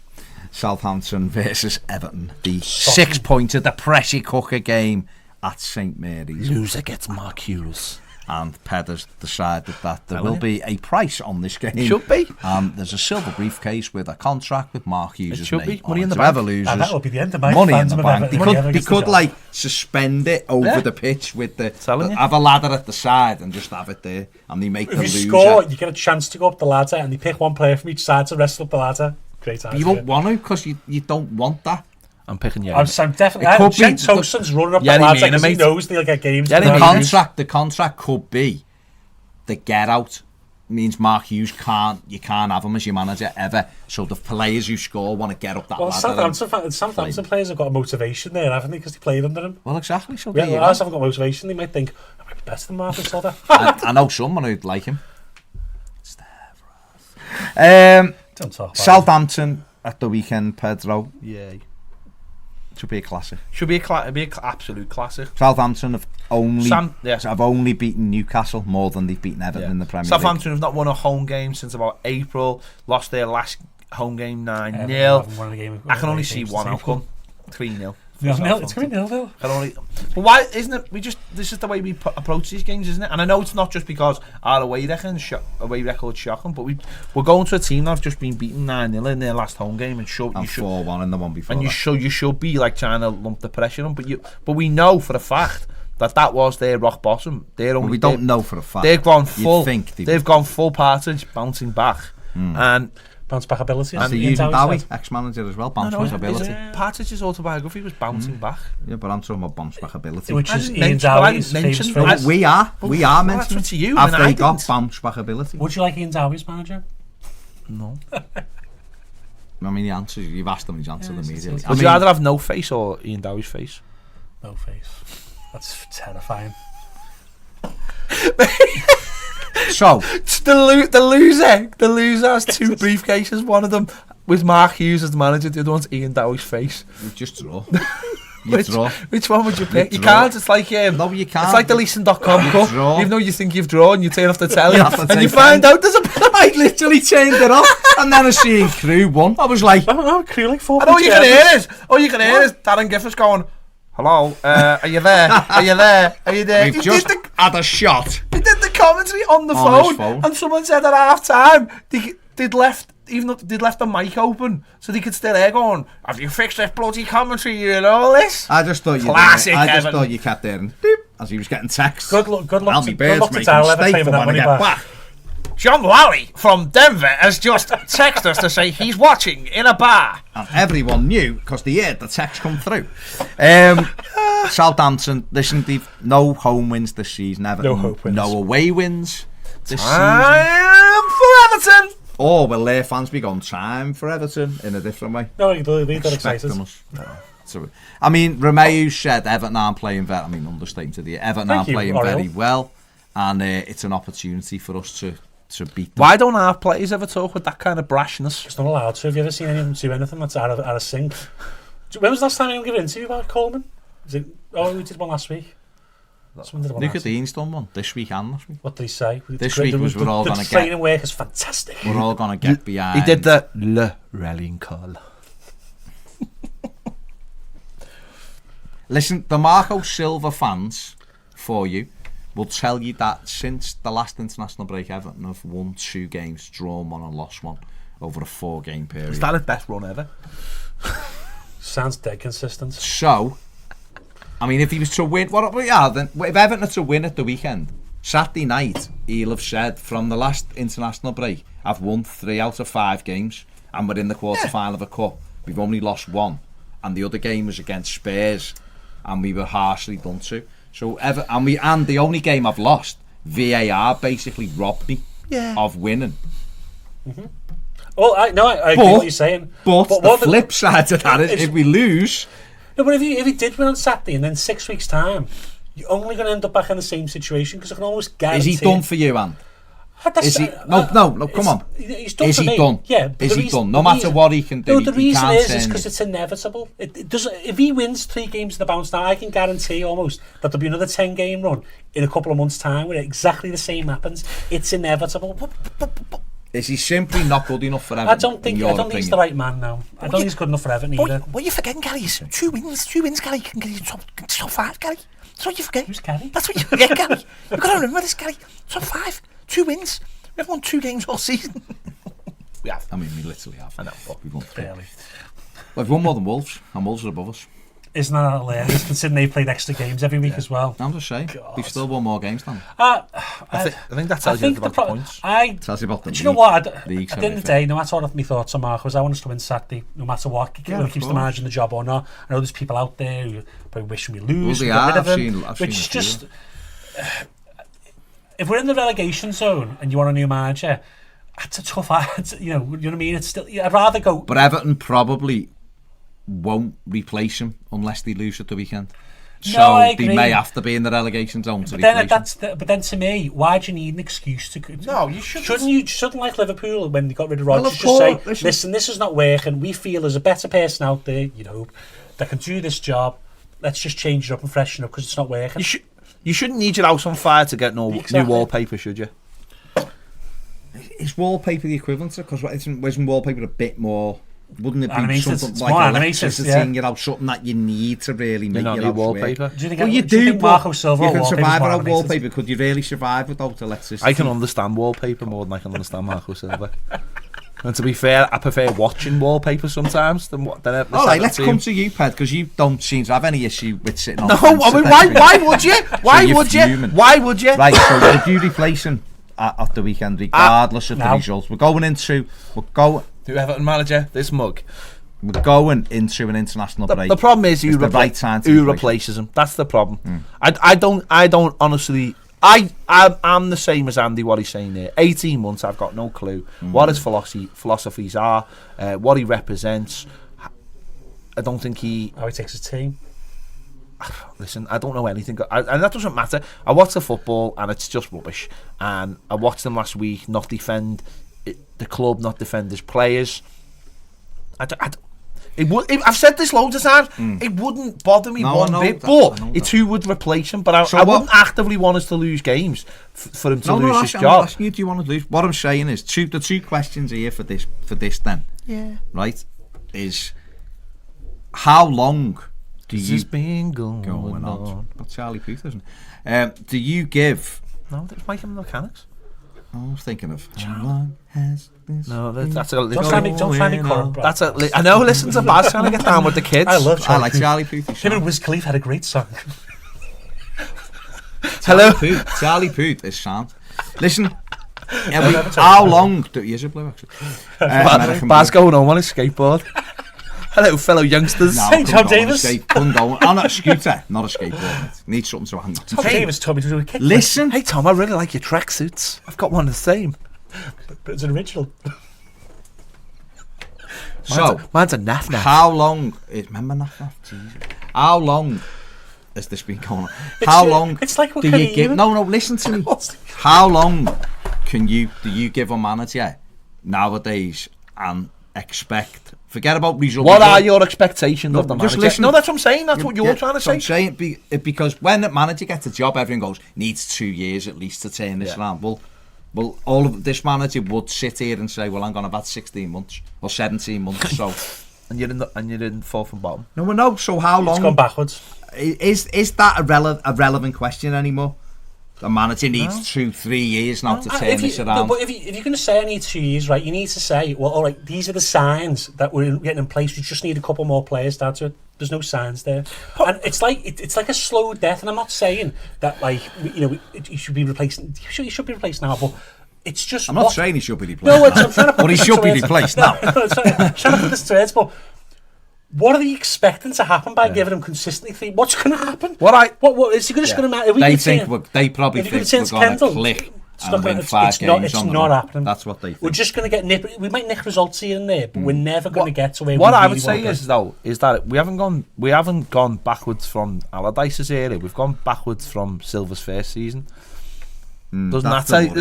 Southampton versus Everton, the 6-pointer, the pressure cooker game at St Mary's. Loser gets Mark Hughes. And Ped has decided that there will be a price on this game. Should be. There's a silver briefcase with a contract with Mark Hughes' should name be. Money on in it. the Whoever bank. loses, And that will be the end of my money in fans the of bank. Everton. They Money ever could gets the job. like suspend it over Yeah. the pitch with the Telling you. have a ladder at the side and just have it there, and they make the If you loser. score, you get a chance to go up the ladder, and they pick one player from each side to wrestle up the ladder. Great idea. You don't want to because you don't want that. I'm picking you. I'm definitely. It could Shane be- Toson's running up Yeah, the he ladder mean it, because he mate. knows they'll get games. Yeah, to he Mark mean it. Hughes. The contract could be the get out. Means Mark Hughes can't have him as your manager ever. So the players who score want to get up that Well, ladder. Southampton players have got a motivation there, haven't they? Because they played under him. Well, exactly. So Yeah, there you ours go. haven't got motivation. They might think, I might be better than Marcus Silva. I know someone who'd like him. Don't talk about Southampton at the weekend, Pedro. Yeah. Should be a classic. Should be an absolute classic. Southampton have only Yes. have only beaten Newcastle more than they've beaten Everton in the Premier League. Southampton have not won a home game since about April. Lost their last home game 9-0. Everton haven't won a game- I can only won a see game one since outcome. 3-0. It's going to be 0-0. Can only. But why isn't it? This is the way we approach these games, isn't it? And I know it's not just because our away record's shocking, but we're going to a team that's just been beaten 9-0 in their last home game, and And 4-1 in the one before. and that. you should be like trying to lump the pressure on, but we know for a fact that was their rock bottom. Well, we don't know for a fact. They've gone You'd full. think They've gone full Partridge, bouncing back, and. Bounce back ability. And Ian Stephen Dowie Dowie, said. ex-manager as well, bounce No, back ability. Partridge's autobiography was bouncing back. Yeah, but I'm talking about bounce back ability. Which I is didn't Ian mention- but I Dowie's didn't famous mention- phrase. We are well, mentioning. that's up to you, Have and they I got didn't. bounce back ability? Would you like Ian Dowie's manager? No. I mean, the answer you've asked them, he's answered immediately. Would you rather have no face or Ian Dowie's face? No face. That's terrifying. So, The loser has two briefcases. One of them with Mark Hughes as the manager. The other one's Ian Dowie's face. you just draw. You draw. Which one would you pick? You draw. can't. It's like No, you can't. It's like the leasing.com cup. draw. Even though you think you've drawn, you turn off the telly You have to and you take find time. out there's a I literally turned it off, and then I seen Crew won. I was like, Oh, Crew like 4 And all you can hear is Darren Griffiths going, "Hello, are you there? Are you there? Are you there?" we've just had a shot. They did the commentary on the On his phone, phone. and someone said at half time they'd left the mic open so they could still hear going, have you fixed this bloody commentary, you know this? I just thought Classic I just Everton. thought you kept there and doop, as he was getting texts. Good luck I'll be to birds Darrell making ever mistake claiming for that when I money get back. back. John Lally from Denver has just texted us to say he's watching in a bar. And everyone knew because they heard the text come through. Southampton, listen, they've no home wins this season. Everton, No hope wins. no away wins this season. Time for Everton. Or will their fans be gone time for Everton in a different way? No, they're excited. Expecting us. So, I mean, Romeu said Everton aren't playing very. I mean, understatement to the Everton aren't playing very well, and it's an opportunity for us to beat them. Why don't our players ever talk with that kind of brashness? It's not allowed to. Have you ever seen any of them do anything that's out of sync? When was the last time anyone gave an interview about Coleman? We did one last week. Someone did one Luca last week. Dean's done one this week and last week. What did he say? This week was we're all the going to training get. work is fantastic. We're all going to get behind. He did the Le rallying call. Listen, the Marco Silva fans for you will tell you that since the last international break, Everton have won 2 games, drawn 1 and lost 1 over a 4-game period. Is that his best run ever? Sounds dead consistent. So, I mean, if he was to win, then if Everton are to win at the weekend, Saturday night, he'll have said from the last international break, I've won 3 out of 5 games, and we're in the quarter-final of a cup. We've only lost 1, and the other game was against Spurs, and we were harshly done to. So, and the only game I've lost, VAR basically robbed me of winning. Mm-hmm. Well, I agree what you're saying. But the flip side to that is, if we lose... No, but if he did win on Saturday and then 6 weeks' time, you're only going to end up back in the same situation because I can almost guarantee... Is he done for you, Andy? Is he? No, come on. He's done is for he me. done? Yeah. But is he done? No matter what he can do, no, the reason he is because it's inevitable. It doesn't. If he wins 3 games in the bounce now, I can guarantee almost that there'll be another 10-game run in a couple of months' time where exactly the same happens. It's inevitable. Is he simply not good enough for Everton? I don't think he's the right man now. I don't think he's good enough for Everton either. What are you forgetting, Gary? Is 2 wins, Gary. Can get you top 5, Gary. That's what you forget. Who's Gary? That's what you forget, Gary. You've got to remember this, Gary. Top 5, 2 wins. We've won 2 games all season. We have. I mean, we literally have. I know, but we've won 3. Barely. We've won more than Wolves, and Wolves are above us. Isn't that hilarious? Considering they played extra games every week as well. I'm just saying, we've still won more games than them. I think that tells you about the points. Tells you about the do you know what? At the the end of the day, no matter what my thoughts on Marco, I want us to win Saturday, no matter what. Whether he keeps the manager in the job or not. I know there's people out there who probably wishing we lose, well, get rid of him, I've which seen is just... if we're in the relegation zone and you want a new manager, that's a tough... you know what I mean? It's still... I'd rather go... But Everton probably won't replace him unless they lose at the weekend. So they may have to be in the relegation zone to replace him. But then to me, why do you need an excuse to... No, you shouldn't. Shouldn't like Liverpool when they got rid of Rodgers, Well, just say, course, listen, this is not working. We feel there's a better person out there, you'd hope, that can do this job. Let's just change it up and freshen up because it's not working. You shouldn't need your house on fire to get new wallpaper, should you? Is wallpaper the equivalent to? Because isn't wallpaper a bit more... Wouldn't it be animated, something it's like more electricity animated, in your house, something that you need to really make your house wallpaper? work? Do you think, Well, you do you think but Marco Silva you can wallpaper's survive more without animated? wallpaper. Could you really survive without electricity? I can understand wallpaper more than I can understand Marco Silva. And to be fair, I prefer watching wallpaper sometimes than what. All right, let's come to you, Ped, because you don't seem to have any issue with sitting on. No, the fence I mean, why would you? Why would you? Right, so would you replace him at the weekend, regardless of the results? We're going into Who Everton manager? This mug. We're going into an international break. The problem is who replaces him. That's the problem. I don't honestly. I'm the same as Andy. What he's saying there. 18 months. I've got no clue what his philosophies are, what he represents. I don't think how he takes his team. Listen, I don't know anything, and that doesn't matter. I watch the football, and it's just rubbish. And I watched them last week not defend the club, not defend his players. I've said this loads of times. It wouldn't bother me one bit, but it's who would replace him. But I wouldn't actively want us to lose games for him to lose his job. I'm asking you, do you want to lose? What I'm saying is, the 2 questions here for this then, right, is how long This has been going on. But Charlie Puth, isn't it? Do you give... No, that's Mike and the Mechanics. I was thinking of how long has this No, that's a Don't try me current, bro. That's a. I know. Listen to Baz trying to get down with the kids. I love Charlie like Charlie Puth. Him and Wiz Khalifa had a great song. Hello. Charlie Puth is sound. Listen, how long? He is a blue actually. Baz going home on his skateboard. Hello, fellow youngsters. No, Hey, Tom Davis. I'm not a scooter, not a skateboard. Need something to hang on. Tom Davis told me to do a kick. Listen. Hey Tom, I really like your tracksuits. I've got one the same. But it's an original. So, mine's a naff now. how long? Remember naff? Jesus. How long has this been going on? How long? It's like do you give? No, listen to me. How long do you give a manager nowadays and expect? Forget about results. What are your expectations of the manager? Just listen. No, that's what I'm saying. That's what you're trying to say. I'm saying because when the manager gets a job, everyone goes, needs 2 years at least to turn this around. Well, all of this manager would sit here and say, well, I'm going to have 16 months or 17 months. So, and you're in fourth and bottom. No. So how long? It's gone backwards. Is that a relevant question anymore? The manager needs 2-3 years now to turn this around. No, but if you're going to say I need 2 years, right, you need to say, well, all right, these are the signs that we're getting in place. We just need a couple more players to add to it. There's no signs there, and it's like a slow death. And I'm not saying that you should be replaced. He should be replaced now, but it's just. I'm not saying he should be replaced. No, I'm trying to put but he should be replaced now. I'm trying to put this to heads, but. What are they expecting to happen by giving him consistency? What's going to happen? What is he just going to matter? They probably think we're going to click and win 5 games. It's not happening. That's what they think. We're just going to get we might nick results here and there, but we're never going to get to where. What I would say is that we haven't gone backwards from Allardyce's era. We've gone backwards from Silva's first season. Doesn't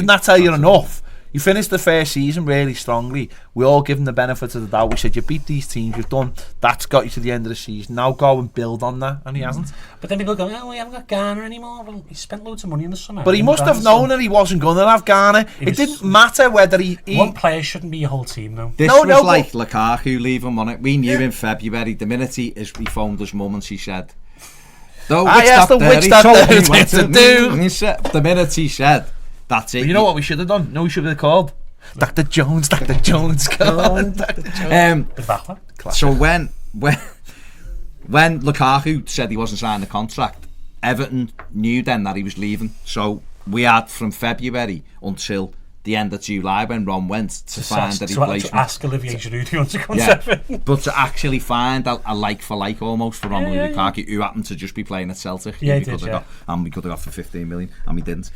that tell you enough? You finished the first season really strongly. We all give him the benefit of the doubt. We said, you beat these teams, you've done. That's got you to the end of the season. Now go and build on that. And he hasn't. But then people go, we haven't got Garner anymore. Well, he spent loads of money in the summer. But he must have known that he wasn't going to have Garner. It didn't matter whether he... One player shouldn't be your whole team, though. This was like Lukaku leaving on it. We knew in February. The minute he phoned his mum and she said... The minute he said... That's it. But you know what we should have done? No, we should have called Dr. Jones. Dr. Jones. So when Lukaku said he wasn't signing the contract, Everton knew then that he was leaving. So we had from February until the end of July when Ron went to find a replacement. To ask Olivier Giroud who wants to come to Everton. But to actually find a like for like almost for Romelu Lukaku, who happened to just be playing at Celtic. Yeah, we could have got for 15 million, and we didn't.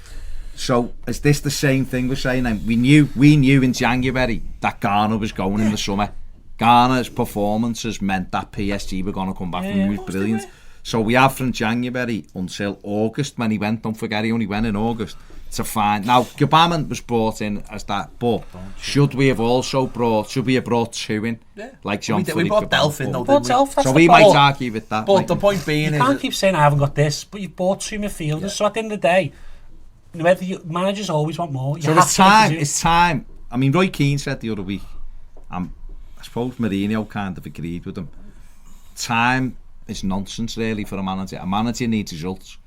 So is this the same thing we're saying then? We knew in January that Garner was going in the summer. Garner's performances meant that PSG were going to come back and he was brilliant. So we have from January until August when he went. Don't forget he only went in August to find. Now Gbamin was brought in as that, but should we have brought 2 in? Yeah. Like Jean-Philippe. We brought Delphin though. So we might argue with that. But the point being you can't keep saying I haven't got this, but you've bought 2 midfielders. Yeah. So at the end of the day, managers always want more. It's time. I mean, Roy Keane said the other week, I suppose Mourinho kind of agreed with him. Time is nonsense, really, for a manager. A manager needs results.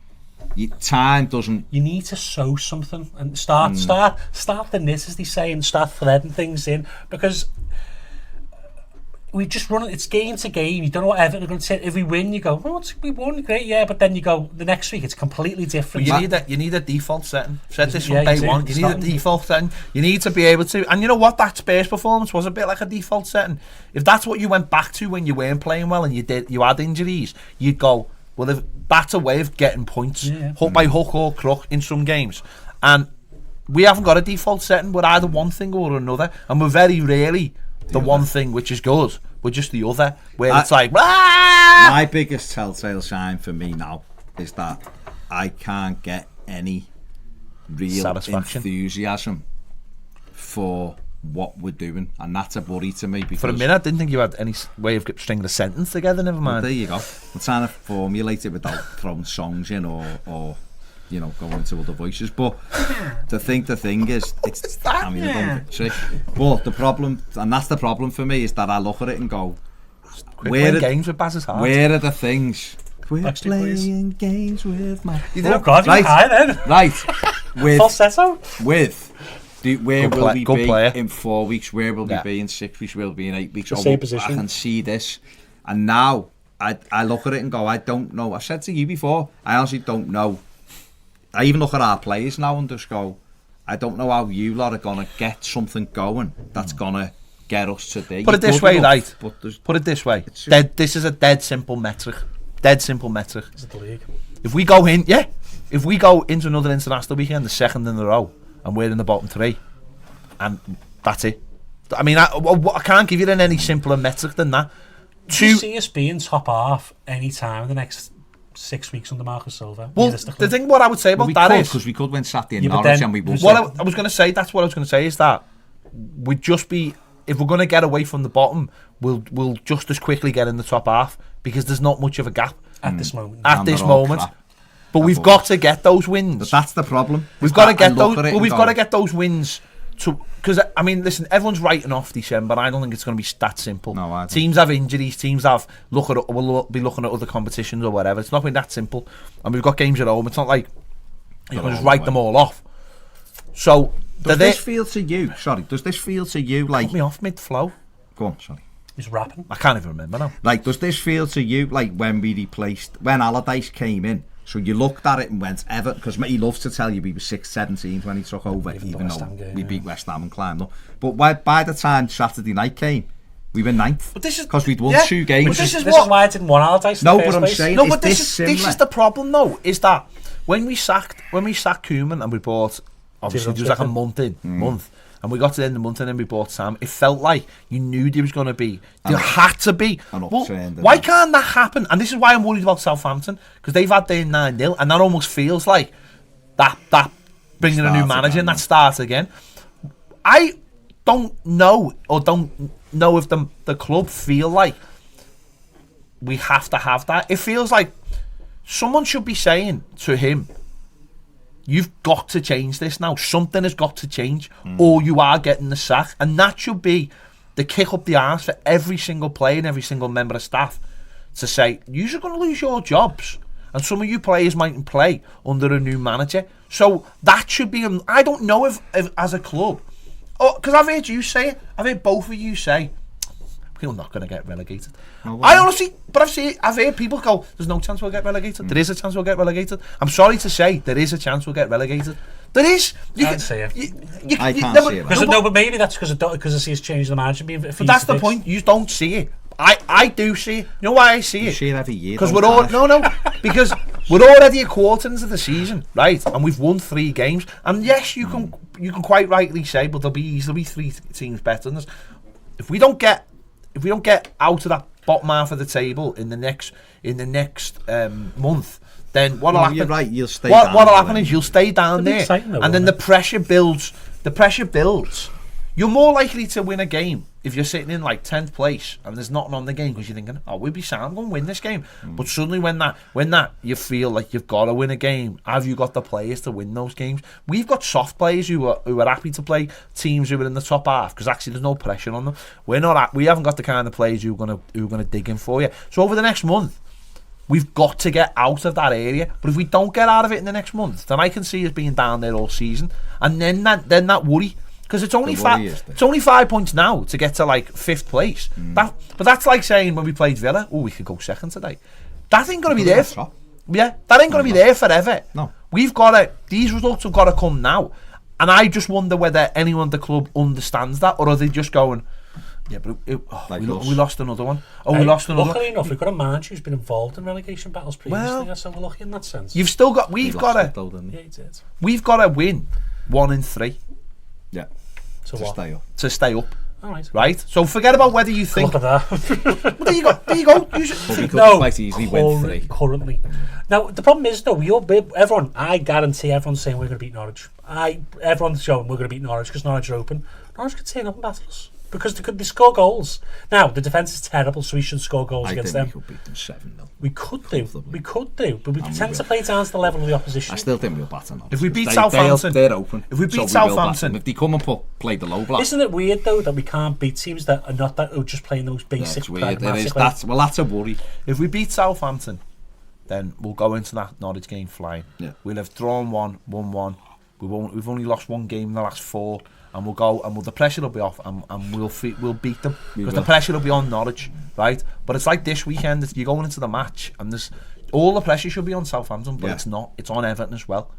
Time doesn't. You need to sow something and start the knit, as they say, and start threading things in, because we just run it. It's game to game. You don't know what Everton are going to say. If we win, you go, "Oh, we won, great, yeah." But then you go the next week. It's completely different. But you need a default setting. Said this from day one. You need a default setting. You need to be able to. And you know what? That Spurs performance was a bit like a default setting. If that's what you went back to when you weren't playing well and you had injuries, you'd go, well, if that's a way of getting points, hook by hook or crook in some games. And we haven't got a default setting. We're either one thing or another, and we're very rarely the one thing, which is good. We're just the other, where it's like, Aah! My biggest telltale sign for me now is that I can't get any real enthusiasm for what we're doing, and that's a worry to me. Because for a minute, I didn't think you had any way of stringing a sentence together. Never mind. Well, there you go. I'm trying to formulate it without throwing songs in or you know, going into other voices. But the thing is, it's. I mean, I don't see. But the problem, and that's the problem for me, is that I look at it and go, Quit playing games with Baz's heart. Where are the things? Quit Actually, playing games with my... Oh God, you're high then. Right. Falsetto. Where will we be player. in 4 weeks? Where will we be in 6 weeks? Where will we be in 8 weeks? Same position. I can see this. And now, I look at it and go, I don't know. I said to you before, I honestly don't know. I even look at our players now and just go, I don't know how you lot are going to get something going that's going to get us today. Put it this way, right? Put it this way. Just, this is a dead simple metric. Dead simple metric. Is it the league? If we go into another international weekend, the second in a row, and we're in the bottom 3, and that's it. I mean, I can't give you any simpler metric than that. Do you see us being top half any time in the next 6 weeks under Marcus Silva? Well, the thing what I would say about that is... because we could win Saturday in Yeah, Norwich and we won. What I was going to say, that's what I was going to say, is that we'd just be... If we're going to get away from the bottom, we'll just as quickly get in the top half, because there's not much of a gap. At this moment. At this moment. But we've got to get those wins. But that's the problem. We've got to get those. But we've got to get those wins to, because I mean, listen, everyone's writing off December. I don't think it's going to be that simple. No, I don't. Teams have injuries. Teams have we'll be looking at other competitions or whatever. It's not been that simple. And we've got games at home. It's not like you can just write them all off. So does this feel to you? Sorry, does this feel to you like? Cut me off mid-flow. Go on, sorry. He's rapping. I can't even remember now. Like, does this feel to you like when Allardyce came in? So you looked at it and went, Everton, because he loves to tell you we were 6-17 when he took over, even though we beat West Ham and climbed up. But by the time Saturday night came, we were 9th. But this is because we'd won 2 games. This is why I didn't want Allardyce. No, but I'm saying, no, but this is the problem though. Is that when we sacked Koeman and we bought, obviously it was like a month, and we got to the end of the month and then we bought Sam. It felt like you knew there was going to be, there had to be. Well, why can't that happen? And this is why I'm worried about Southampton, because they've had their 9-0, and that almost feels like that bringing a new manager and that starts again. I don't know if the club feel like we have to have that. It feels like someone should be saying to him, you've got to change this now. Something has got to change, or you are getting the sack. And that should be the kick up the arse for every single player and every single member of staff to say, you're going to lose your jobs. And some of you players mightn't play under a new manager. So that should be... I don't know if as a club... because I've heard you say it. I've heard both of you say, we're not going to get relegated. I honestly, but I've heard people go, there's no chance we'll get relegated. There is a chance we'll get relegated. I'm sorry to say, there is a chance we'll get relegated. There is. I can't see it. I can't see it. But maybe that's because I see us change the manager. But that's the point. You don't see it. I do see it. You know why I see it? You see it every year. Because because we're already a quarter into the season, right? And we've won 3 games. And yes, you can quite rightly say, but there'll be easily 3 teams better than us. If we don't get out of that bottom half of the table in the next month, then what'll happen? You're right. You'll stay. What'll happen is you'll stay down there, and then the pressure builds. The pressure builds. You're more likely to win a game if you're sitting in like 10th place and there's nothing on the game because you're thinking, oh, we'll be sound, I'm going to win this game. But suddenly when that you feel like you've got to win a game, have you got the players to win those games? We've got soft players who are happy to play teams who are in the top half because actually there's no pressure on them. We haven't got the kind of players who are going to dig in for you. So over the next month, we've got to get out of that area. But if we don't get out of it in the next month, then I can see us being down there all season, and then that worry. Because it's only 5 points now to get to like 5th place. But that's like saying when we played Villa, we could go 2nd today. That ain't going to be there. That ain't going to be there forever. No. These results have got to come now. And I just wonder whether anyone at the club understands that, or are they just going, yeah, but we lost another one. We lost another one. Luckily enough, we've got a manager who's been involved in relegation battles previously, so we're lucky in that sense. We've got to win 1 in 3. Yeah. Stay up. To stay up. All right. Right? So forget about whether you think... Look at that. There you go. Quite easily win 3. Currently. Now, the problem is, though, I guarantee everyone's saying we're going to beat Norwich. Everyone's showing we're going to beat Norwich because Norwich are open. Norwich could turn up and battle us. Because they score goals. Now, the defence is terrible, so we should score goals against them. I think we could beat them 7-0. We could do, but we tend to play down to the level of the opposition. I still think we'll batter them. If we beat Southampton, they're open. If we beat Southampton, if they come and play the low block. Isn't it weird though that we can't beat teams that are not that, who are just playing the most basic? It's weird. That's a worry. If we beat Southampton, then we'll go into that Norwich game flying. Yeah. We'll have drawn 1-1. We've only lost one game in the last 4. And we'll go, and the pressure will be off, and we'll beat them because the pressure will be on Norwich, right? But it's like this weekend, you're going into the match, and there's all the pressure should be on Southampton, but it's not. It's on Everton as well,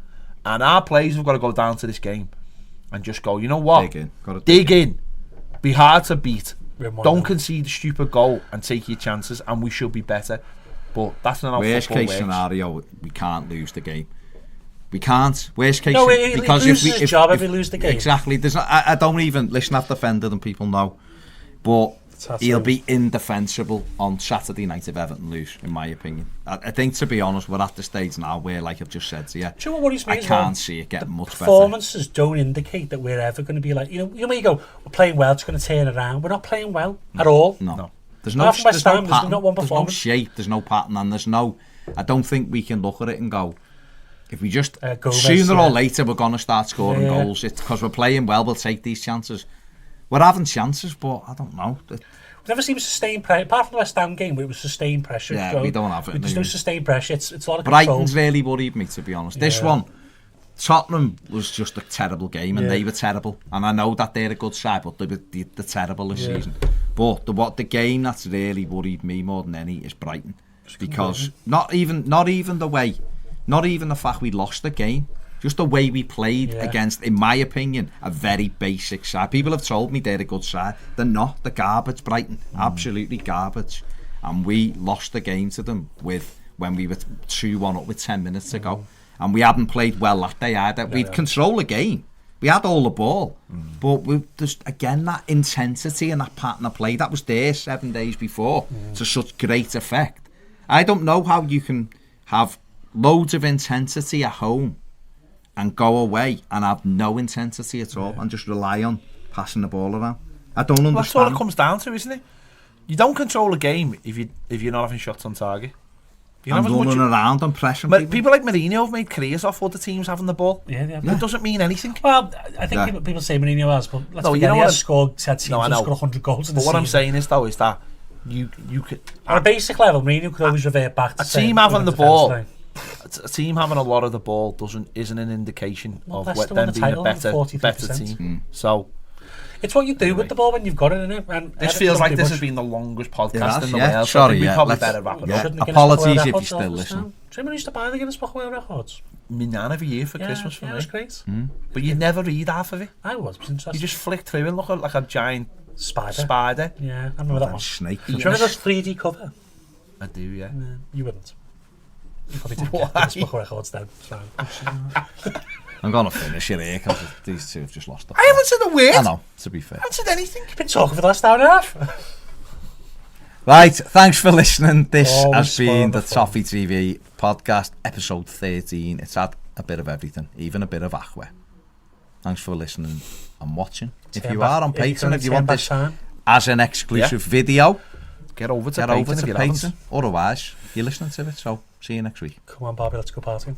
and our players have got to go down to this game and just go. You know what? Dig in. Be hard to beat. Don't concede a stupid goal and take your chances, and we should be better. But that's not how worst football case works. scenario. We can't lose the game. We can't. Worst case, because he loses his job if we lose the game. Exactly. There's not, I don't even listen. I've defended and people know, but he'll be indefensible on Saturday night if Everton lose. In my opinion, I think to be honest, we're at the stage now where, like I've just said to you, do you know what worries me? I can't see it getting much better. Performances don't indicate that we're ever going to be like you know when you go we're playing well, it's going to turn around. We're not playing well at all. No. There's no pattern. There's not one performance. There's no shape. There's no pattern, and there's no. I don't think we can look at it and go. If we just Gomes, sooner or later we're going to start scoring goals, it's because we're playing well. We'll take these chances. We're having chances, but I don't know. We never seem to sustain pressure. Apart from the West Ham game, where it was sustained pressure. Yeah, we don't have it. There's no sustained pressure. It's a lot of control. Brighton's really worried me, to be honest. This one, Tottenham was just a terrible game, and they were terrible. And I know that they're a good side, but they're terrible this season. But the game that's really worried me more than any is Brighton, because not even the way. Not even the fact we lost the game, just the way we played against, in my opinion, a very basic side. People have told me they're a good side. They're not. They're garbage, Brighton. Absolutely garbage. And we lost the game to them when we were 2-1 up with 10 minutes to go. And we hadn't played well that day either. We'd control the game. We had all the ball. But there's, again, that intensity and that pattern of play that was there 7 days before to such great effect. I don't know how you can have loads of intensity at home and go away and have no intensity at all and just rely on passing the ball around. I don't understand. That's all it comes down to, isn't it? You don't control a game if you're not having shots on target. You're not running around and pressing people like Mourinho have made careers off other teams having the ball. It doesn't mean anything. Well, I think people say Mourinho has, but let's forget, he has scored 100 goals in the season. But what I'm saying is, though, is that you could... On a basic level, Mourinho could always revert back to a team having the ball. A team having a lot of the ball isn't an indication of them being a better team. So it's what you do with the ball when you've got it in it. And this feels like this has been the longest podcast in the world. Sorry, we probably better wrap it up. Apologies if you're still listening. Do you remember used to buy the Guinness Book of World Records? Me nan every year for Christmas for me. It was great. But you'd never read half of it. I was interested. You just flick through and look like a giant spider. Yeah, I remember that one. Snake. Do you remember the 3D cover? I do, yeah. You wouldn't. You probably didn't get Guinness Book of Records then. So. I'm going to finish it here because these two have just lost the I haven't said a word. I know, to be fair. I haven't said anything. You've been talking for the last hour and a half. Right, thanks for listening. This has been the Toffee TV podcast, episode 13. It's had a bit of everything, even a bit of aqua. Thanks for listening and watching. If you are on Patreon, if you want this as an exclusive video, get over to Patreon. Otherwise, you're listening to it. So, see you next week. Come on, Barbie, let's go partying.